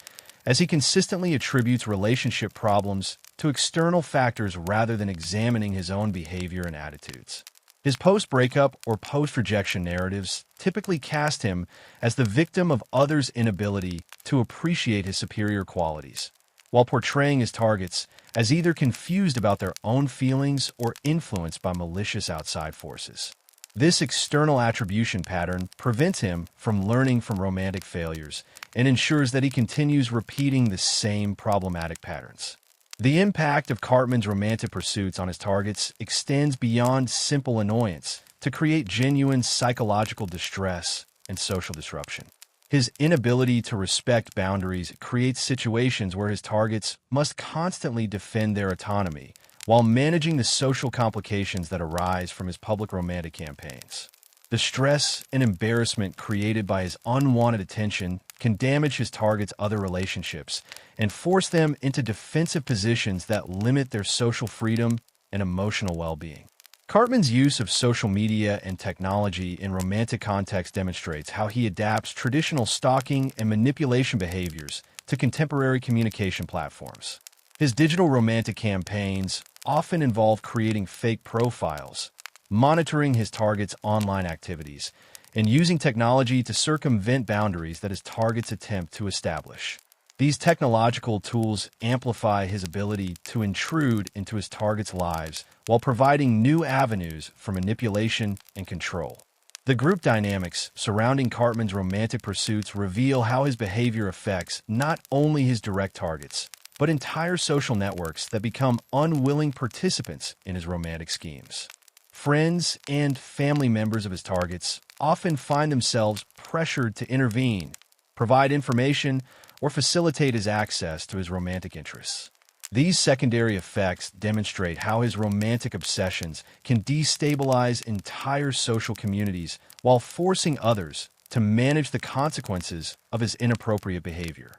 as he consistently attributes relationship problems to external factors rather than examining his own behavior and attitudes. His post-breakup or post-rejection narratives typically cast him as the victim of others' inability to appreciate his superior qualities, while portraying his targets as either confused about their own feelings or influenced by malicious outside forces. This external attribution pattern prevents him from learning from romantic failures and ensures that he continues repeating the same problematic patterns. The impact of Cartman's romantic pursuits on his targets extends beyond simple annoyance to create genuine psychological distress and social disruption. His inability to respect boundaries creates situations where his targets must constantly defend their autonomy while managing the social complications that arise from his public romantic campaigns. The stress and embarrassment created by his unwanted attention can damage his target's other relationships and force them into defensive positions that limit their social freedom and emotional well-being. Cartman's use of social media and technology in romantic contexts demonstrates how he adapts traditional stalking and manipulation behaviors to contemporary communication platforms. His digital romantic campaigns often involve creating fake profiles, monitoring his target's online activities, and using technology to circumvent boundaries that his targets attempt to establish. These technological tools amplify his ability to intrude into his targets' lives while providing new avenues for manipulation and control. The group dynamics surrounding Cartman's romantic pursuits reveal how his behavior affects not only his direct targets, but entire social networks that become unwilling participants in his romantic schemes. Friends and family members of his targets often find themselves pressured to intervene, provide information, or facilitate his access to his romantic interests. These secondary effects demonstrate how his romantic obsessions can destabilize entire social communities while forcing others to manage the consequences of his inappropriate behavior.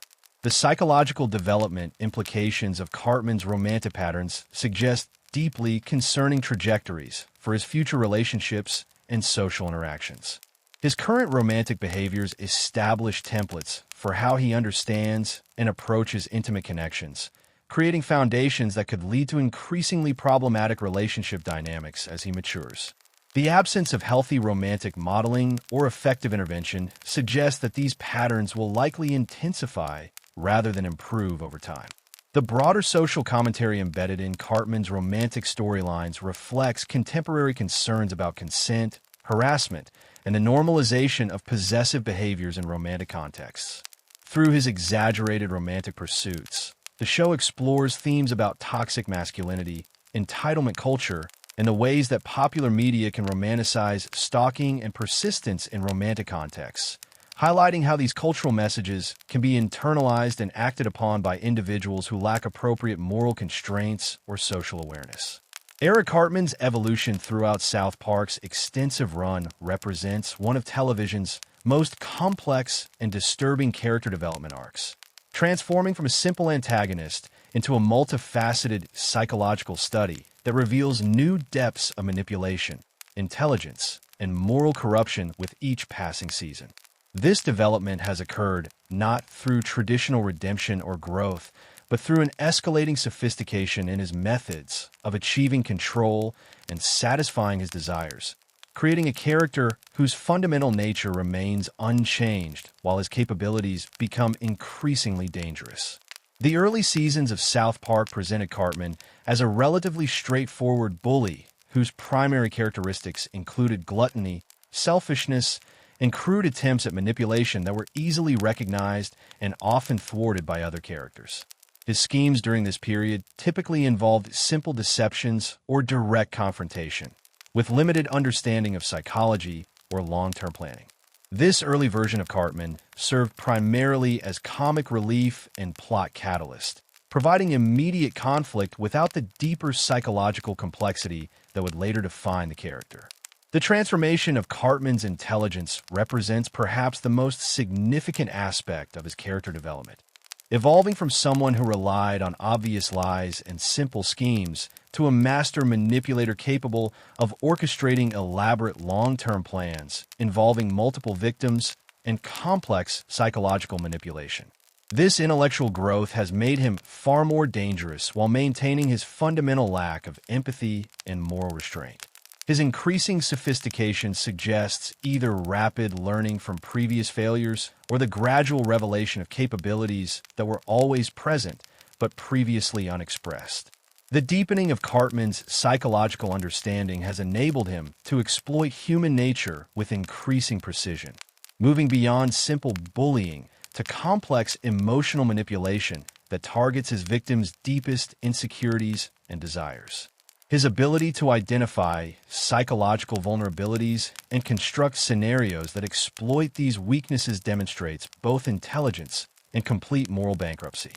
The psychological development implications of Cartman's romantic patterns suggest deeply concerning trajectories for his future relationships and social interactions. His current romantic behaviors establish templates for how he understands and approaches intimate connections, creating foundations that could lead to increasingly problematic relationship dynamics as he matures. The absence of healthy romantic modeling or effective intervention suggests that these patterns will likely intensify rather than improve over time. The broader social commentary embedded in Cartman's romantic storylines reflects contemporary concerns about consent, harassment, and the normalization of possessive behaviors in romantic contexts. Through his exaggerated romantic pursuits, the show explores themes about toxic masculinity, entitlement culture, and the ways that popular media can romanticize stalking and persistence in romantic contexts, highlighting how these cultural messages can be internalized and acted upon by individuals who lack appropriate moral constraints or social awareness. Eric Cartman's evolution throughout South Park's extensive run represents one of television's most complex and disturbing character development arcs, transforming from a simple antagonist into a multifaceted psychological study that reveals new depths of manipulation, intelligence, and moral corruption with each passing season. This development has occurred not through traditional redemption or growth, but through an escalating sophistication in his methods of achieving control and satisfying his desires, creating a character whose fundamental nature remains unchanged while his capabilities become increasingly dangerous. The early seasons of South Park presented Cartman as a relatively straightforward bully whose primary characteristics included gluttony, selfishness, and crude attempts at manipulation that were easily recognized and often thwarted by other characters. His schemes during this period typically involved simple deceptions or direct confrontation, with limited understanding of psychology or long-term planning. This early version of Cartman served primarily as comic relief and plot catalyst, providing immediate conflict without the deeper psychological complexity that would later define the character. The transformation of Cartman's intelligence represents perhaps the most significant aspect of his character development. Evolving from someone who relied on obvious lies and simple schemes to a master manipulator capable of orchestrating elaborate long-term plans involving multiple victims and complex psychological manipulation. This intellectual growth has made him far more dangerous while maintaining his fundamental lack of empathy and moral restraint. His increasing sophistication suggests either rapid learning from previous failures or the gradual revelation of capabilities that were always present but previously unexpressed. The deepening of Cartman's psychological understanding has enabled him to exploit human nature with increasing precision, moving beyond simple bullying to complex emotional manipulation that targets his victims' deepest insecurities and desires. His ability to identify psychological vulnerabilities and construct scenarios that exploit these weaknesses demonstrates both intelligence and complete moral bankruptcy.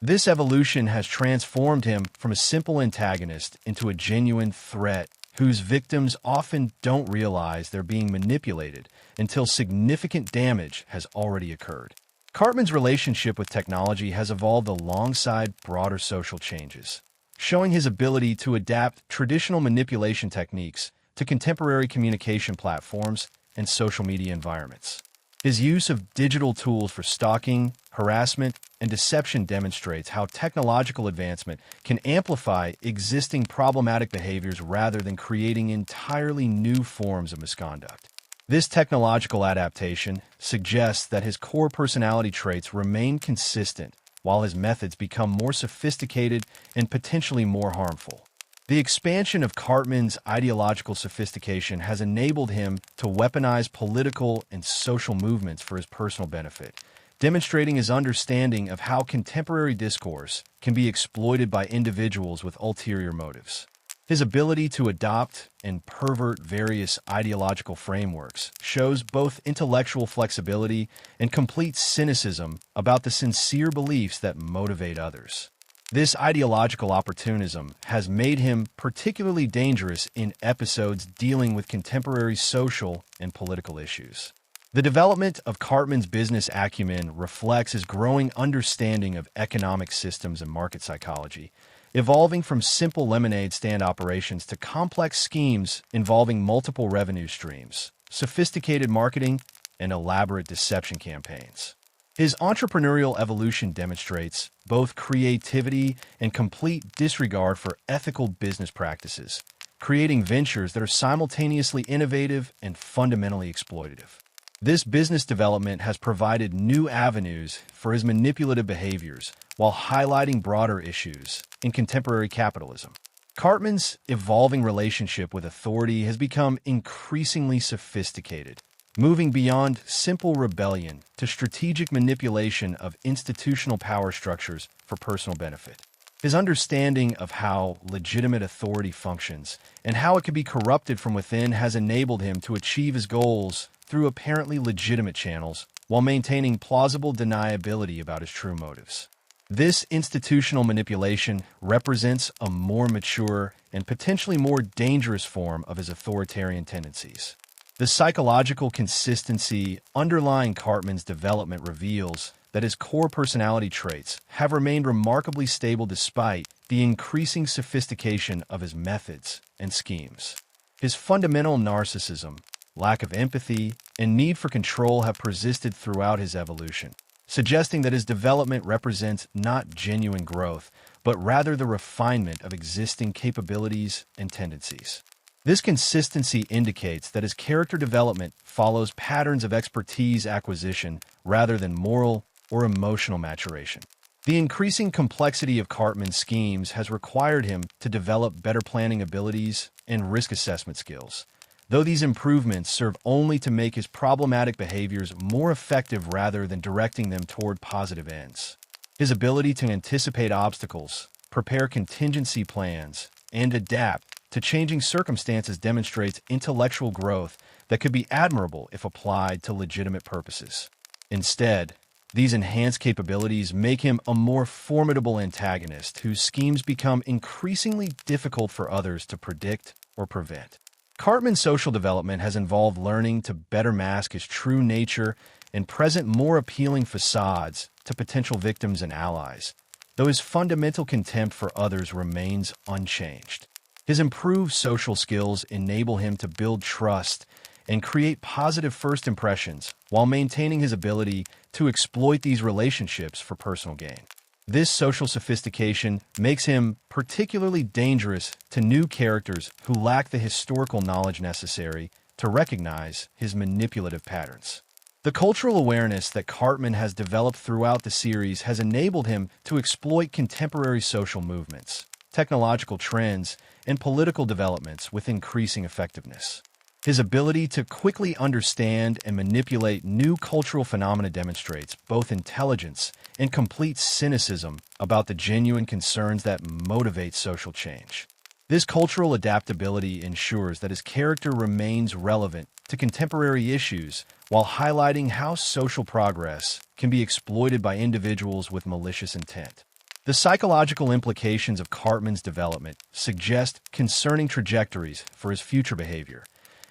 This evolution has transformed him from a simple antagonist into a genuine threat whose victims often don't realize they're being manipulated until significant damage has already occurred. Cartman's relationship with technology has evolved alongside broader social changes, showing his ability to adapt traditional manipulation techniques to contemporary communication platforms and social media environments. His use of digital tools for stalking, harassment, and deception demonstrates how technological advancement can amplify existing problematic behaviors rather than creating entirely new forms of misconduct. This technological adaptation suggests that his core personality traits remain consistent while his methods become more sophisticated and potentially more harmful. The expansion of Cartman's ideological sophistication has enabled him to weaponize political and social movements for his personal benefit, demonstrating his understanding of how contemporary discourse can be exploited by individuals with ulterior motives. His ability to adopt and pervert various ideological frameworks shows both intellectual flexibility and complete cynicism about the sincere beliefs that motivate others. This ideological opportunism has made him particularly dangerous in episodes dealing with contemporary social and political issues. The development of Cartman's business acumen reflects his growing understanding of economic systems and market psychology, evolving from simple lemonade stand operations to complex schemes involving multiple revenue streams, sophisticated marketing, and elaborate deception campaigns. His entrepreneurial evolution demonstrates both creativity and complete disregard for ethical business practices, creating ventures that are simultaneously innovative and fundamentally exploitative. This business development has provided new avenues for his manipulative behaviors while highlighting broader issues in contemporary capitalism. Cartman's evolving relationship with authority has become increasingly sophisticated, moving beyond simple rebellion to strategic manipulation of institutional power structures for personal benefit. His understanding of how legitimate authority functions and how it can be corrupted from within has enabled him to achieve his goals through apparently legitimate channels while maintaining plausible deniability about his true motives. This institutional manipulation represents a more mature and potentially more dangerous form of his authoritarian tendencies. The psychological consistency underlying Cartman's development reveals that his core personality traits have remained remarkably stable despite the increasing sophistication of his methods and schemes. His fundamental narcissism, lack of empathy, and need for control have persisted throughout his evolution, suggesting that his development represents not genuine growth, but rather the refinement of existing capabilities and tendencies. This consistency indicates that his character development follows patterns of expertise acquisition rather than moral or emotional maturation. The increasing complexity of Cartman's schemes has required him to develop better planning abilities and risk assessment skills, though these improvements serve only to make his problematic behaviors more effective rather than directing them toward positive ends. His ability to anticipate obstacles, prepare contingency plans, and adapt to changing circumstances demonstrates intellectual growth that could be admirable if applied to legitimate purposes. Instead, these enhanced capabilities make him a more formidable antagonist whose schemes become increasingly difficult for others to predict or prevent. Cartman's social development has involved learning to better mask his true nature and present more appealing facades to potential victims and allies, though his fundamental contempt for others remains unchanged. His improved social skills enable him to build trust and create positive first impressions while maintaining his ability to exploit these relationships for personal gain. This social sophistication makes him particularly dangerous to new characters who lack the historical knowledge necessary to recognize his manipulative patterns. The cultural awareness that Cartman has developed throughout the series has enabled him to exploit contemporary social movements, technological trends, and political developments with increasing effectiveness. His ability to quickly understand and manipulate new cultural phenomena demonstrates both intelligence and complete cynicism about the genuine concerns that motivate social change. This cultural adaptability ensures that his character remains relevant to contemporary issues while highlighting how social progress can be exploited by individuals with malicious intent. The psychological implications of Cartman's development suggest concerning trajectories for his future behavior,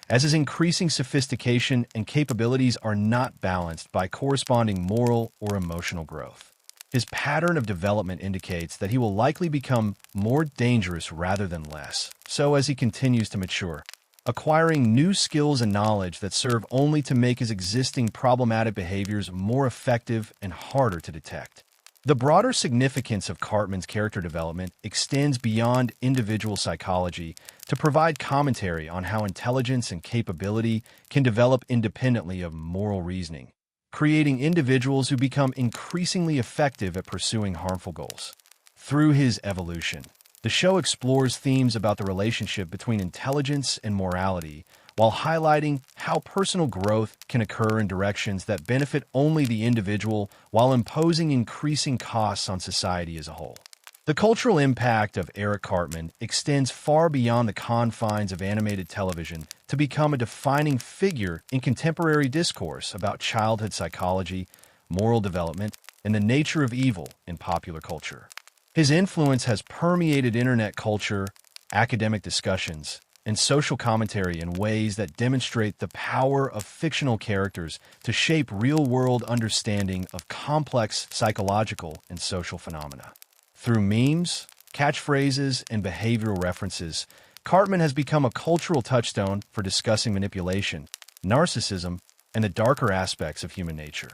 as his increasing sophistication and capabilities are not balanced by corresponding moral or emotional growth. His pattern of development indicates that he will likely become more dangerous rather than less, so as he continues to mature, acquiring new skills and knowledge that serve only to make his existing problematic behaviors more effective and harder to detect. The broader significance of Cartman's character development extends beyond individual psychology to provide commentary on how intelligence and capability can develop independently of moral reasoning, creating individuals who become increasingly effective at pursuing harmful goals. Through his evolution, The show explores themes about the relationship between intelligence and morality, while highlighting how personal growth can occur in directions that benefit only the individual while imposing increasing costs on society as a whole. The cultural impact of Eric Cartman extends far beyond the confines of animated television to become a defining figure in contemporary discourse about childhood psychology, moral development, and the nature of evil in popular culture. His influence has permeated internet culture, academic discussions, and social commentary in ways that demonstrate the power of fictional characters to shape real-world understanding of complex psychological and social phenomena. Through memes, catchphrases, and behavioral references, Cartman has become a cultural touchstone for discussing manipulation, narcissism, and the darker aspects of human nature.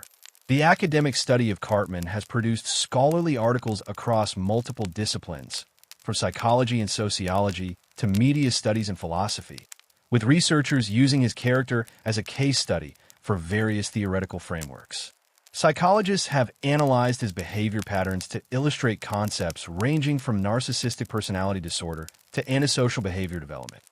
The academic study of Cartman has produced scholarly articles across multiple disciplines, from psychology and sociology to media studies and philosophy, with researchers using his character as a case study for various theoretical frameworks. Psychologists have analyzed his behavior patterns to illustrate concepts ranging from narcissistic personality disorder to antisocial behavior development,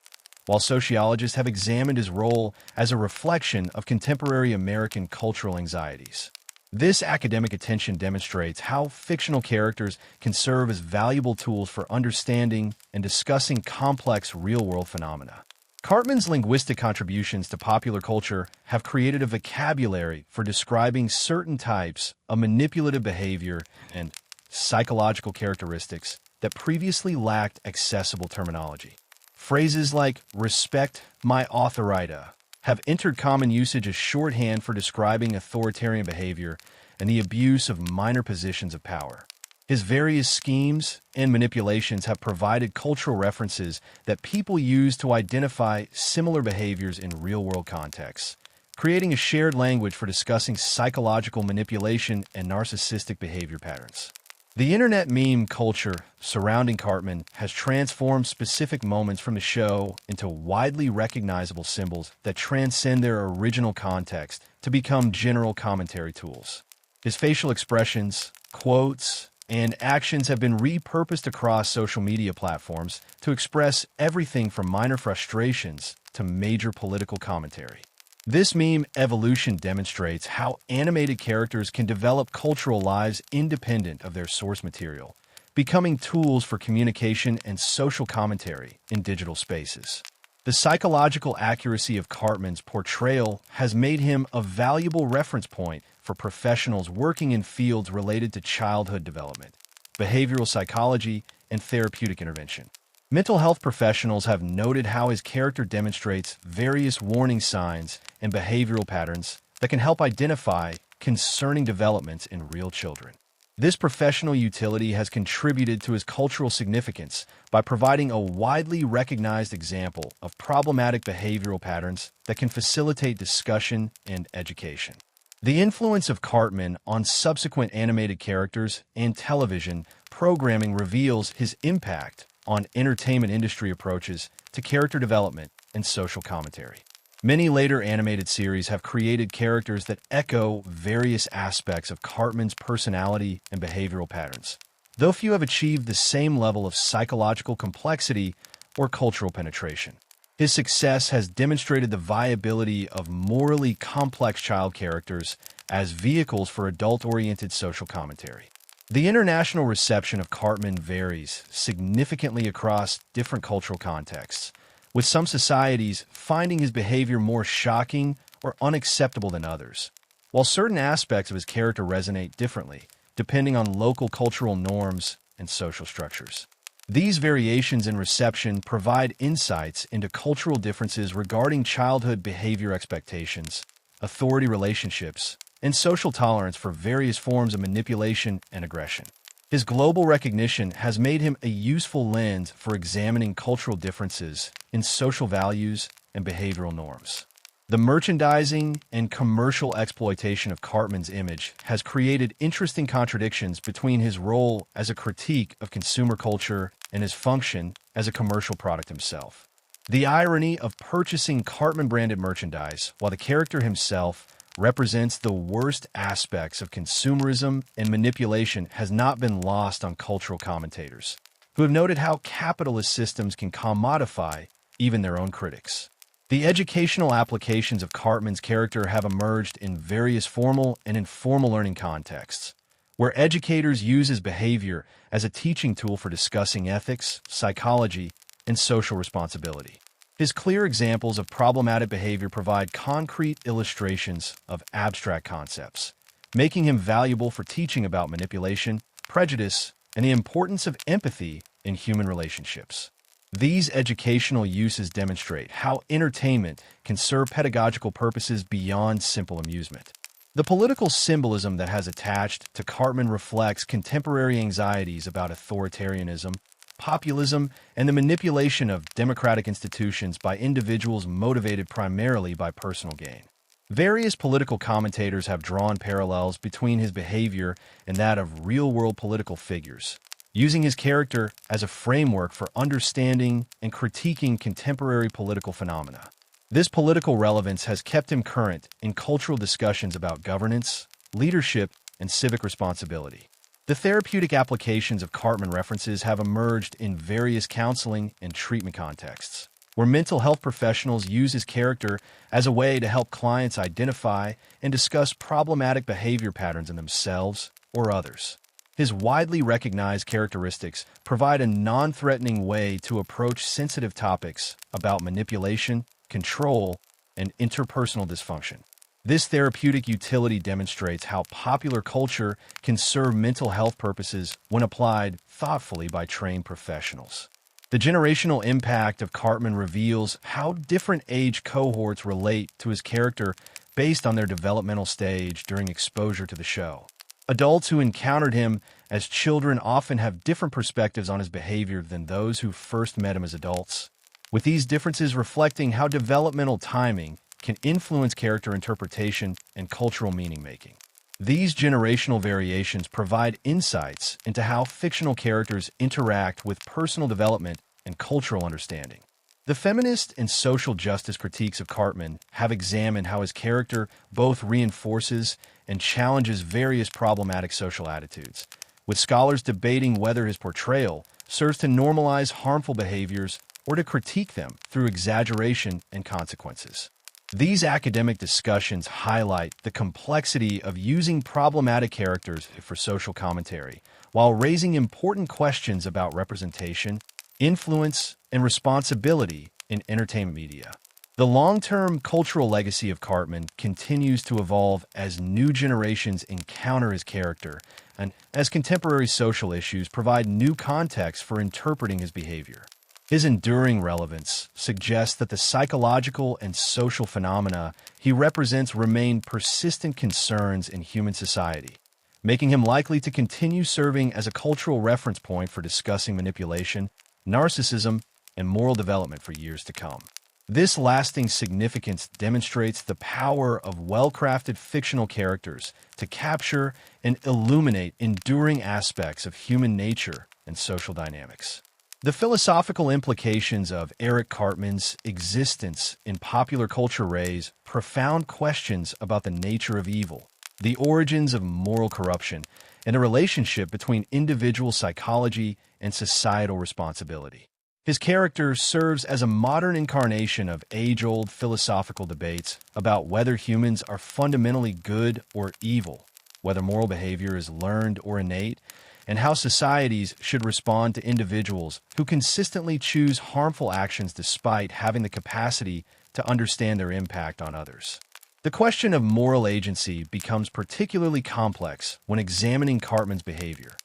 while sociologists have examined his role as a reflection of contemporary American cultural anxieties. This academic attention demonstrates how fictional characters can serve as valuable tools for understanding and discussing complex real-world phenomena. Cartman's linguistic contributions to popular culture have created a vocabulary for describing certain types of manipulative behavior and psychological characteristics that previously lacked accessible terminology. Phrases like "respect my authority" have entered common usage as shorthand for describing authoritarian behavior and the abuse of minor positions of power. His various schemes and manipulations have provided cultural references that people use to identify similar behaviors in real-world contexts, creating a shared language for discussing psychological manipulation and narcissistic behavior patterns. The internet meme culture surrounding Cartman has transformed specific moments from the show into widely recognizable symbols that transcend their original context to become general commentary tools. His facial expressions, quotes, and actions have been repurposed across social media platforms to express everything from minor frustrations to major political commentary. This meme evolution demonstrates how animated characters can develop cultural lives independent of their source material, becoming tools for communication and social commentary in digital spaces. The psychological accuracy of Cartman's portrayal has made him a valuable reference point for professionals working in fields related to childhood development, behavioral psychology, and therapeutic intervention. Mental health professionals have noted how his character demonstrates various warning signs and behavioral patterns that can help identify concerning developments in real children. This professional utility has contributed to his cultural significance by providing a widely recognized example of problematic behavioral patterns that can facilitate discussion and education. The influence of Cartman on subsequent animated characters and television programming reveals his impact on entertainment industry approaches to character development and social commentary. Many later animated series have created characters that echo various aspects of Cartman's personality and behavioral patterns, though few have achieved the same level of psychological complexity or cultural penetration. His success has demonstrated the viability of morally complex child characters as vehicles for adult-oriented social commentary. The international reception of Cartman varies significantly across different cultural contexts, with some societies finding his behavior more shocking or unacceptable than others, while certain aspects of his character resonate differently, depending on local cultural norms and social structures. These variations in reception provide insights into cultural differences regarding childhood behavior expectations, authority relationships, and social tolerance for various forms of manipulation and aggression. His global recognition has made him a useful lens for examining cultural differences in social values and behavioral norms. The merchandising and commercial exploitation of Cartman's image has created interesting contradictions between his role as a critique of consumer culture and his function as a commercial product himself. The irony of purchasing Cartman-branded merchandise while the character himself represents the worst aspects of consumerism and manipulation has not been lost on cultural commentators. who have noted how capitalist systems can commodify even their own critics. The educational applications of Cartman's character have emerged in various formal and informal learning contexts, where educators use his behavior as a teaching tool for discussing ethics, psychology, and social responsibility. His clear examples of problematic behavior provide concrete illustrations of abstract concepts, making him valuable for teaching about manipulation, prejudice, and the importance of empathy in human relationships. These educational uses demonstrate how entertainment can serve pedagogical purposes beyond simple amusement. The political symbolism that has attached to Cartman reflects contemporary anxieties about authoritarianism, populism, and the manipulation of democratic institutions by individuals motivated primarily by personal gain. Various political commentators have drawn parallels between his behavior and that of real-world political figures, using his character as a framework for understanding and critiquing contemporary political phenomena. This political relevance has kept him current in cultural discussions about governance, leadership, and civic responsibility. The therapeutic applications of Cartman references have emerged in various counseling and treatment contexts, where mental health professionals use his character as a way to help clients identify and discuss problematic behavior patterns in themselves or others. His widely recognized characteristics provide a non-threatening way to approach sensitive topics about manipulation, control, and interpersonal dysfunction. This therapeutic utility demonstrates how popular culture can serve mental health purposes when applied thoughtfully by trained professionals. The generational impact of Cartman reveals how different age cohorts relate to his character based on their developmental stage during exposure to the show. Adults who encountered him as children often have different perspectives on his behavior than those who first met him as adults, with these differences reflecting how developmental timing can influence character interpretation and cultural meaning-making. These generational variations provide insights into how fictional characters interact with personal development and cultural understanding. The feminist and social justice critiques of Cartman have examined how his character both reinforces and challenges various problematic social attitudes, with scholars debating whether his portrayal serves to normalize harmful behaviors or to critique them through exaggeration and consequences. These academic discussions highlight the complexity of using problematic characters for social commentary, while raising important questions about representation, influence, and responsibility in entertainment media. The long-term cultural legacy of Cartman continues to evolve as new generations encounter his character, and as contemporary social issues provide new context for interpreting his behavior. His enduring relevance suggests that the psychological and social phenomena he represents remain persistent concerns in human society, making him likely to continue serving as a cultural reference point for discussing manipulation, narcissism, and moral development for years to come. This lasting significance demonstrates the power of well-crafted fictional characters to capture and illuminate enduring aspects of human nature and social dynamics. The philosophical implications of Eric Cartman's existence in popular culture raise profound questions about the nature of evil, the origins of moral corruption, and the relationship between individual psychology and societal responsibility. His character serves as a modern incarnation of age-old philosophical debates about whether humans are fundamentally good or evil, whether moral behavior is learned or innate, and how societies should respond to individuals who consistently choose harmful actions despite having the capacity to understand their impact on others. The question of moral agency becomes particularly complex when examining Cartman's behavior,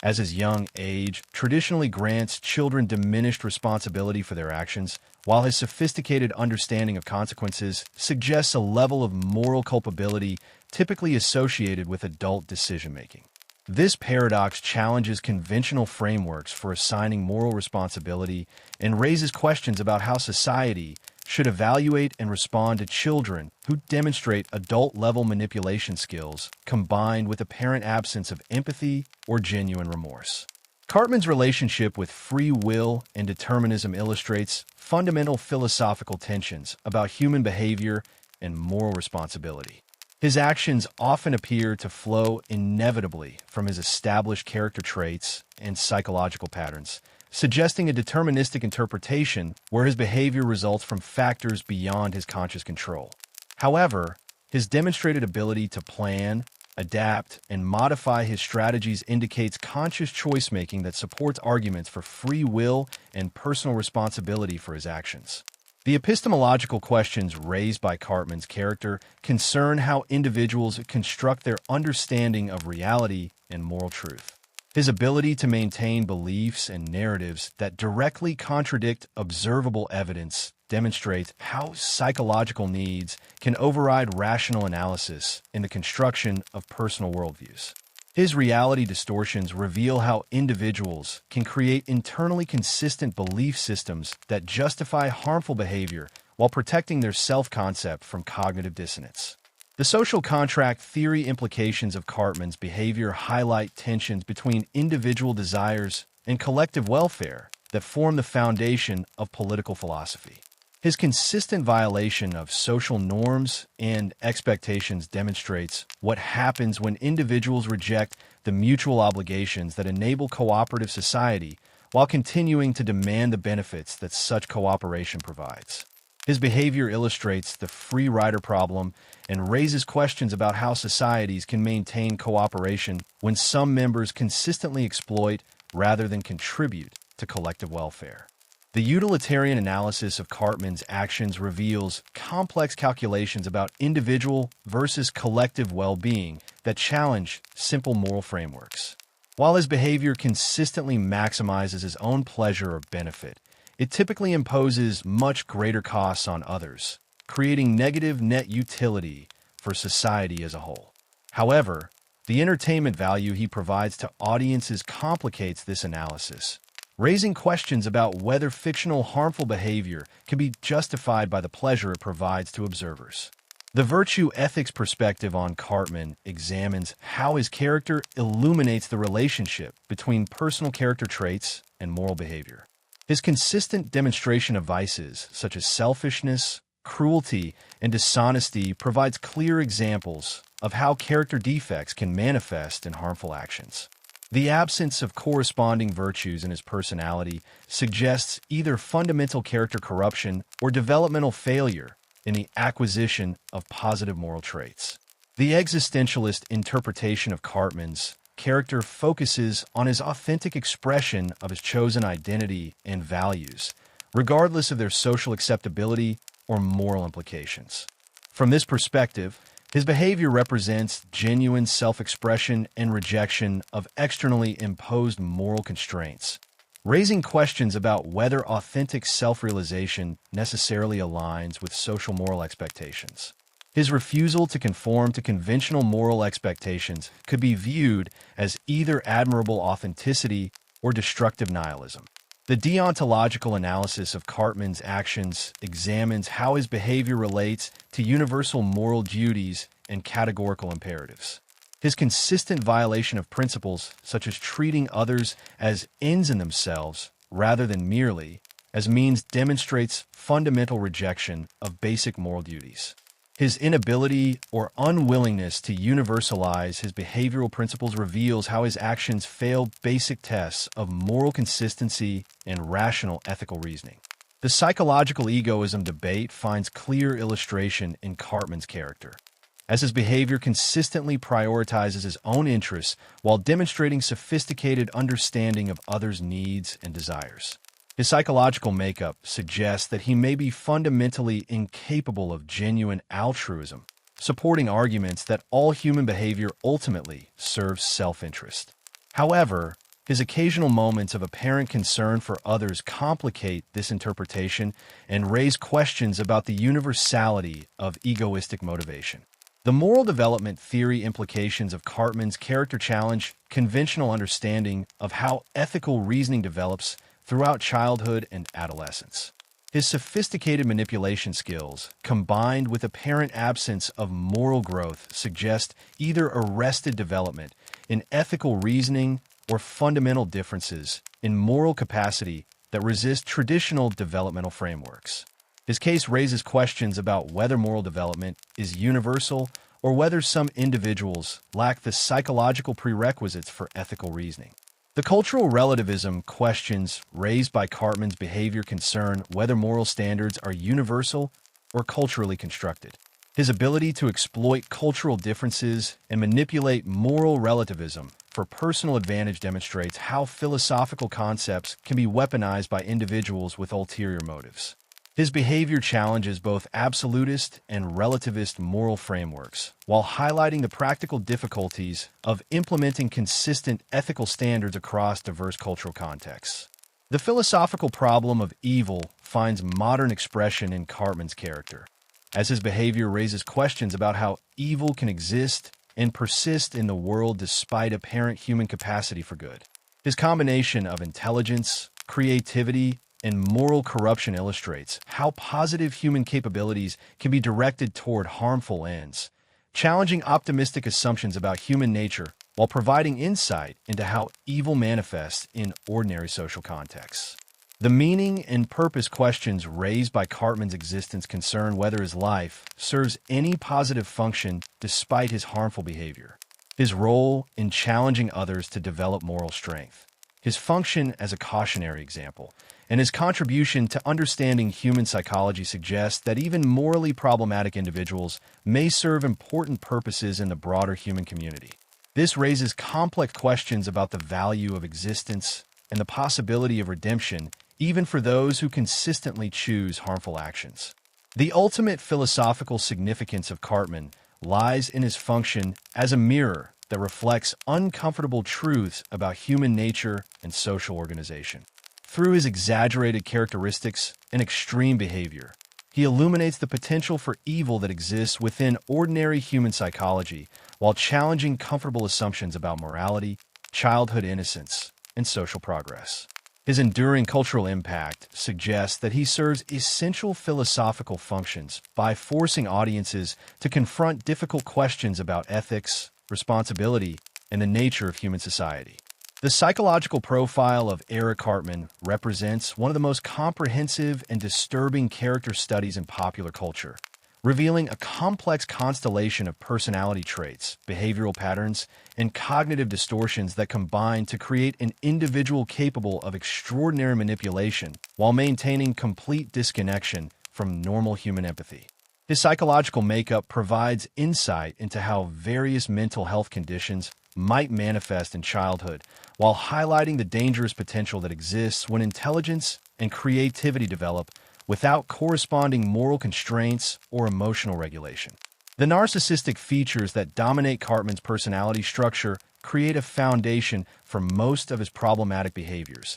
as his young age traditionally grants children diminished responsibility for their actions, while his sophisticated understanding of consequences suggests a level of moral culpability typically associated with adult decision-making. This paradox challenges conventional frameworks for assigning moral responsibility and raises questions about how society should evaluate and respond to children who demonstrate adult-level manipulation skills combined with apparent absence of empathy or genuine remorse. Cartman's relationship with free will and determinism illustrates fundamental philosophical tensions about human behavior and moral responsibility. His actions often appear to flow inevitably from his established character traits and psychological patterns, suggesting a deterministic interpretation where his behavior results from factors beyond his conscious control. However, his demonstrated ability to plan, adapt, and modify his strategies indicates conscious choice-making that supports arguments for free will and personal responsibility for his actions. The epistemological questions raised by Cartman's character concern how individuals construct their understanding of reality and moral truth. His ability to maintain beliefs and narratives that directly contradict observable evidence demonstrates how psychological needs can override rational analysis in the construction of personal worldviews. His reality distortions reveal how individuals can create internally consistent belief systems that justify harmful behavior while protecting their self-concept from cognitive dissonance. The social contract theory implications of Cartman's behavior highlight tensions between individual desires and collective welfare that form the foundation of political philosophy. His consistent violation of social norms and expectations demonstrates what happens when individuals reject the mutual obligations that enable cooperative society while continuing to demand the benefits that such cooperation provides. His behavior illustrates the free rider problem and raises questions about how societies can maintain cooperation when some members consistently exploit rather than contribute to collective welfare. The utilitarian analysis of Cartman's actions reveals complex calculations about individual versus collective well-being that challenge simple moral frameworks. While his behavior consistently maximizes his own pleasure or benefit, it typically imposes much greater costs on others, creating negative net utility for society as a whole. However, the entertainment value he provides to audiences complicates this analysis, raising questions about whether fictional harmful behavior can be justified by the pleasure it provides to observers. The virtue ethics perspective on Cartman examines how his character illuminates the relationship between personal character traits and moral behavior. His consistent demonstration of vices, such as selfishness, cruelty, and dishonesty, provides clear examples of how character defects can manifest in harmful actions. The absence of corresponding virtues in his personality suggests either fundamental character corruption or developmental failure in the acquisition of positive moral traits. The existentialist interpretation of Cartman's character focuses on his authentic expression of his chosen identity and values, regardless of their social acceptability or moral implications. From this perspective, his behavior represents genuine self-expression and rejection of externally imposed moral constraints, raising questions about whether authentic self-realization necessarily aligns with social moral expectations. His refusal to conform to conventional moral expectations could be viewed as either admirable authenticity or destructive nihilism. The deontological analysis of Cartman's actions examines how his behavior relates to universal moral duties and categorical imperatives. His consistent violation of principles, such as treating others as ends in themselves rather than merely as means, demonstrates fundamental rejection of basic moral duties. His inability or unwillingness to universalize his behavioral principles reveals how his actions fail basic tests of moral consistency and rational ethical reasoning. The psychological egoism debate finds clear illustration in Cartman's character, as his behavior consistently prioritizes his own interests while demonstrating sophisticated understanding of others' needs and desires. His psychological makeup suggests that he may be fundamentally incapable of genuine altruism, supporting arguments that all human behavior ultimately serves self-interest. However, his occasional moments of apparent concern for others complicate this interpretation and raise questions about the universality of egoistic motivation. The moral development theory implications of Cartman's character challenge conventional understanding of how ethical reasoning develops throughout childhood and adolescence. His sophisticated manipulation skills, combined with apparent absence of moral growth, suggest either arrested development in ethical reasoning or fundamental differences in moral capacity that resist traditional developmental frameworks. His case raises questions about whether moral development is universal or whether some individuals lack the psychological prerequisites for ethical reasoning. The cultural relativism questions raised by Cartman's behavior concern whether moral standards are universal or culturally constructed. His ability to exploit cultural differences and manipulate moral relativism for personal advantage demonstrates how philosophical concepts can be weaponized by individuals with ulterior motives. His behavior challenges both absolutist and relativist moral frameworks, while highlighting the practical difficulties of implementing consistent ethical standards across diverse cultural contexts. The philosophical problem of evil finds modern expression in Cartman's character, as his behavior raises questions about how evil can exist and persist in the world despite apparent human capacity for good. His combination of intelligence, creativity, and moral corruption illustrates how positive human capabilities can be directed toward harmful ends, challenging optimistic assumptions about human nature while providing insight into how evil manifests in ordinary social contexts. The meaning and purpose questions raised by Cartman's existence concern whether his life serves any positive function despite his harmful behavior, his role in challenging others to develop moral strength, his function as a cautionary example, and his contribution to understanding human psychology suggests that even morally problematic individuals may serve important purposes in the broader human community. This raises complex questions about the value of existence and the possibility of redemption, even for those who consistently choose harmful actions. The ultimate philosophical significance of Cartman lies in his function as a mirror that reflects uncomfortable truths about human nature and social organization. Through his exaggerated characteristics and extreme behavior, he illuminates the potential for evil that exists within ordinary human psychology while challenging comfortable assumptions about morality, childhood innocence, and social progress. His enduring cultural impact suggests that he serves essential philosophical functions by forcing audiences to confront difficult questions about ethics, responsibility, and the nature of human society. The psychological profile of Eric Cartman represents one of the most comprehensive and disturbing character studies in popular culture, revealing a complex constellation of personality traits, behavioral patterns, and cognitive distortions that combine to create an individual capable of extraordinary manipulation while maintaining complete disconnection from normal human empathy. His psychological makeup provides insight into how various mental health conditions might manifest in childhood, while highlighting the dangerous potential that exists when intelligence and creativity develop without corresponding moral constraints or emotional regulation. The narcissistic features that dominate Cartman's personality structure create a foundation for most of his problematic behaviors,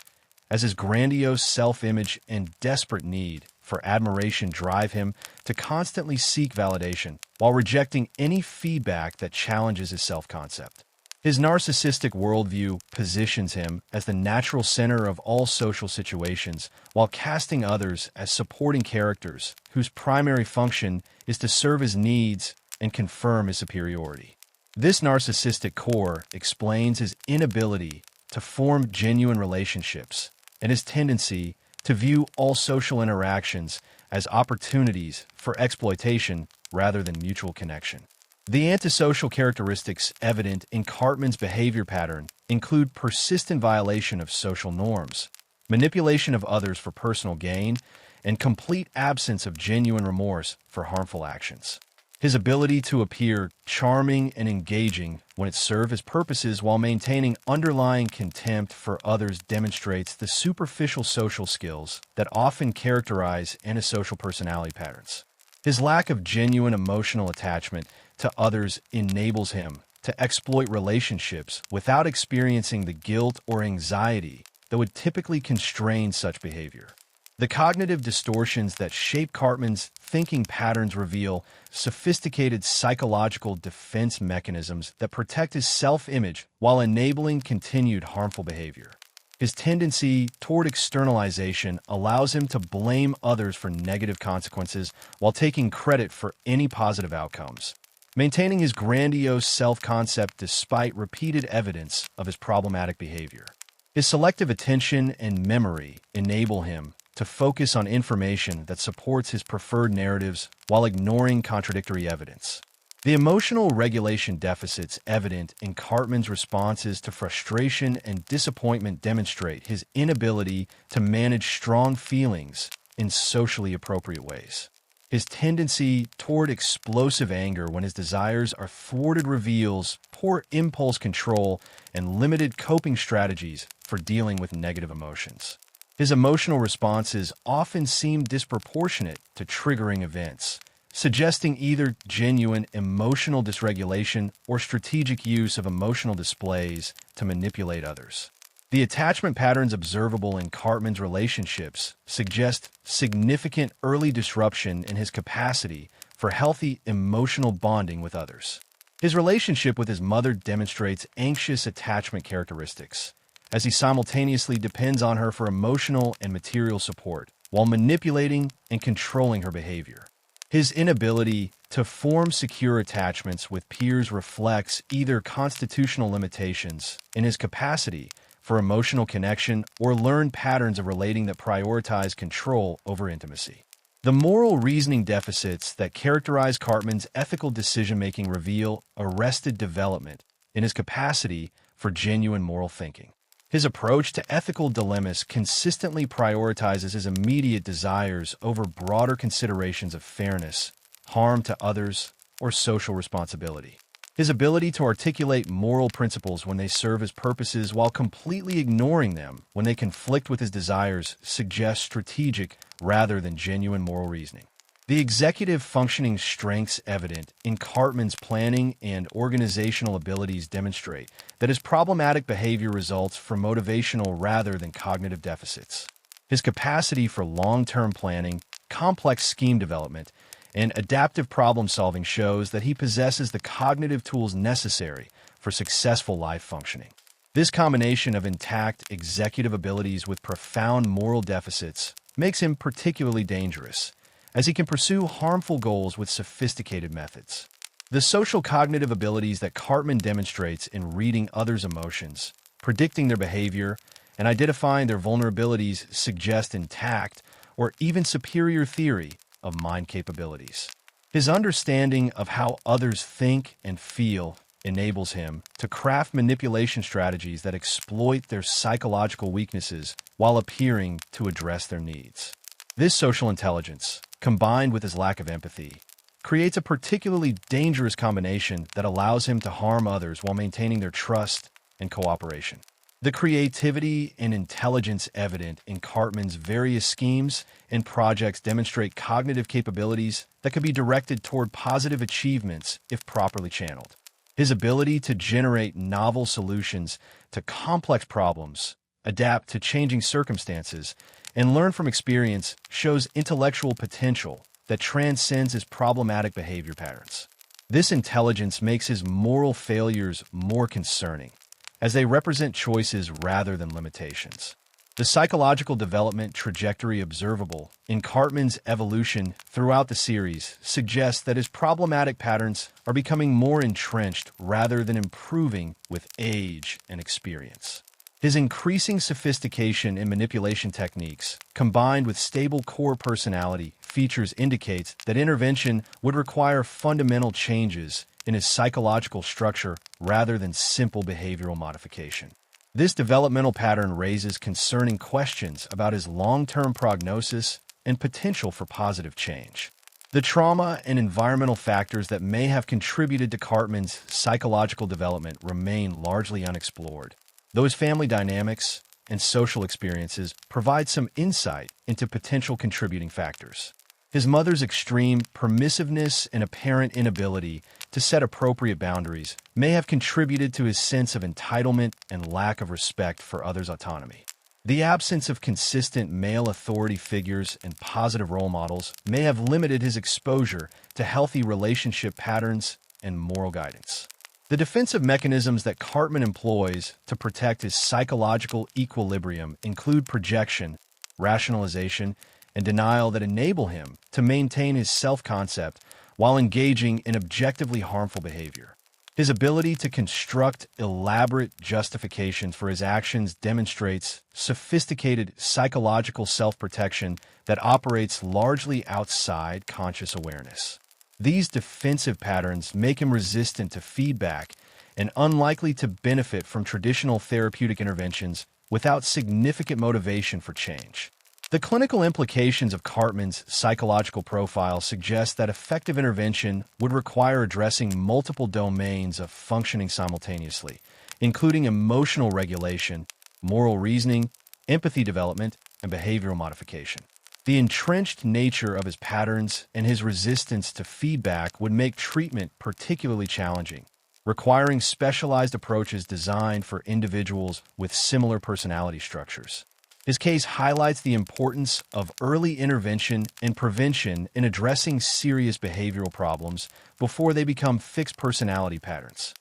as his grandiose self-image and desperate need for admiration drive him to constantly seek validation while rejecting any feedback that challenges his self-concept. His narcissistic worldview positions him as the natural center of all social situations, while casting others as supporting characters whose primary function is to serve his needs and confirm his superiority. This narcissistic core explains his inability to form genuine relationships and his tendency to view all social interactions as opportunities for exploitation rather than mutual connection. The antisocial characteristics evident in Cartman's behavior pattern include persistent violation of social norms, manipulation of others for personal gain, and complete absence of genuine remorse for harmful actions. His ability to appear charming and engaging when it serves his purposes while maintaining underlying contempt for others demonstrates the superficial social skills that often characterize antisocial personality patterns. His lack of genuine emotional attachment to others enables him to exploit relationships without experiencing the guilt or anxiety that would typically constrain such behavior. The cognitive distortions that shape Cartman's thinking patterns reveal sophisticated psychological defense mechanisms that protect his self-image while enabling continued harmful behavior. His tendency toward externalization allows him to blame others for negative consequences while taking credit for any positive outcomes, maintaining his grandiose self-concept despite repeated evidence of his problematic behavior. His selective attention and memory enable him to focus on information that supports his preferred narratives while ignoring contradictory evidence. The emotional regulation deficits evident in Cartman's responses to frustration and disappointment demonstrate his inability to manage strong feelings in socially appropriate ways. His tendency toward explosive anger when his desires are thwarted reveals poor impulse control and limited coping strategies for dealing with negative emotions. His emotional responses often seem disproportionate to triggering events, suggesting either genuine emotional dysregulation or strategic use of emotional displays to manipulate others. The attachment patterns observable in Cartman's relationships suggest significant early disruption in his capacity for healthy emotional bonding with others. His relationship with his mother demonstrates anxious attachment characteristics, as he simultaneously depends on her for emotional and material support, while manipulating and controlling her behavior. His inability to form secure attachments with peers reflects either constitutional limitations in his capacity for emotional connection or learned patterns of relating that prioritize control over intimacy. The moral reasoning deficits that characterize Cartman's ethical decision-making reveal arrested development in his capacity for genuine moral thinking. His approach to ethical dilemmas consistently prioritizes his immediate desires over broader considerations of fairness, harm to others, or social responsibility. His ability to articulate moral principles when they serve his purposes while completely ignoring them when they conflict with his desires suggests strategic rather than genuine moral reasoning. The executive functioning strengths evident in Cartman's planning and organizational abilities demonstrate that his problematic behavior results from motivational rather than cognitive deficits. His capacity for long-term planning, complex scheme development, and adaptive problem-solving shows that he possesses the cognitive tools necessary for successful life functioning. This combination of intact executive abilities with profound moral deficits makes him particularly dangerous, as he can pursue harmful goals with sophisticated methods. The social cognitive abilities that Cartman demonstrates in reading others' emotions, predicting their behavior, and identifying their vulnerabilities suggest intact or even superior theory of mind capabilities. His understanding of how others think and feel enables him to craft manipulation strategies that exploit their psychological weaknesses while appearing to address their needs. This social intelligence, combined with his lack of empathy, creates a particularly dangerous combination that allows him to harm others while maintaining their trust and cooperation. The creativity and intelligence evident in Cartman's various schemes and projects demonstrate cognitive capabilities that can be directed toward positive achievements if properly channeled. His ability to generate novel solutions to complex problems, adapt to changing circumstances, and learn from experience shows intellectual potential that transcends his problematic behavior patterns. This intelligence makes his moral failures more concerning, as they represent choices rather than limitations. The psychological development trajectory observable in Cartman's evolution throughout the series suggests that his problematic patterns are becoming more entrenched rather than improving with age and experience. His increasing sophistication in manipulation techniques, combined with stable core personality features, indicates that intervention would require fundamental changes in his psychological structure rather than simple behavioral modification. This developmental pattern raises concerning questions about his long-term prognosis and potential for positive change. The trauma and environmental factors that may have contributed to Cartman's psychological development remain largely unexplored. Those family dynamics and social experiences provide some insight into potential contributing factors. His mother's extreme permissiveness and apparent inability to set appropriate boundaries may have contributed to his sense of entitlement and lack of respect for others' autonomy. The absence of consistent male authority figures and positive role models may have limited his exposure to healthy relationship patterns and moral guidance. The defensive mechanisms that Cartman employs to protect his psychological equilibrium include projection, rationalization, and denial that enable him to maintain his self-concept while engaging in objectively harmful behavior. His ability to construct elaborate justifications for his actions demonstrates sophisticated psychological self-protection that operates largely outside conscious awareness. These defensive patterns make him resistant to feedback and unlikely to benefit from traditional therapeutic interventions without significant motivation for change. The clinical implications of Cartman's psychological profile suggest that effective intervention would require addressing multiple domains of functioning simultaneously, including emotional regulation, moral reasoning, empathy development, and behavioral modification. The entrenched nature of his patterns and his resistance to feedback would make treatment particularly challenging, requiring specialized approaches designed for individuals with similar personality structures. His case highlights the importance of early intervention and prevention in addressing serious behavioral problems before they become fixed personality patterns.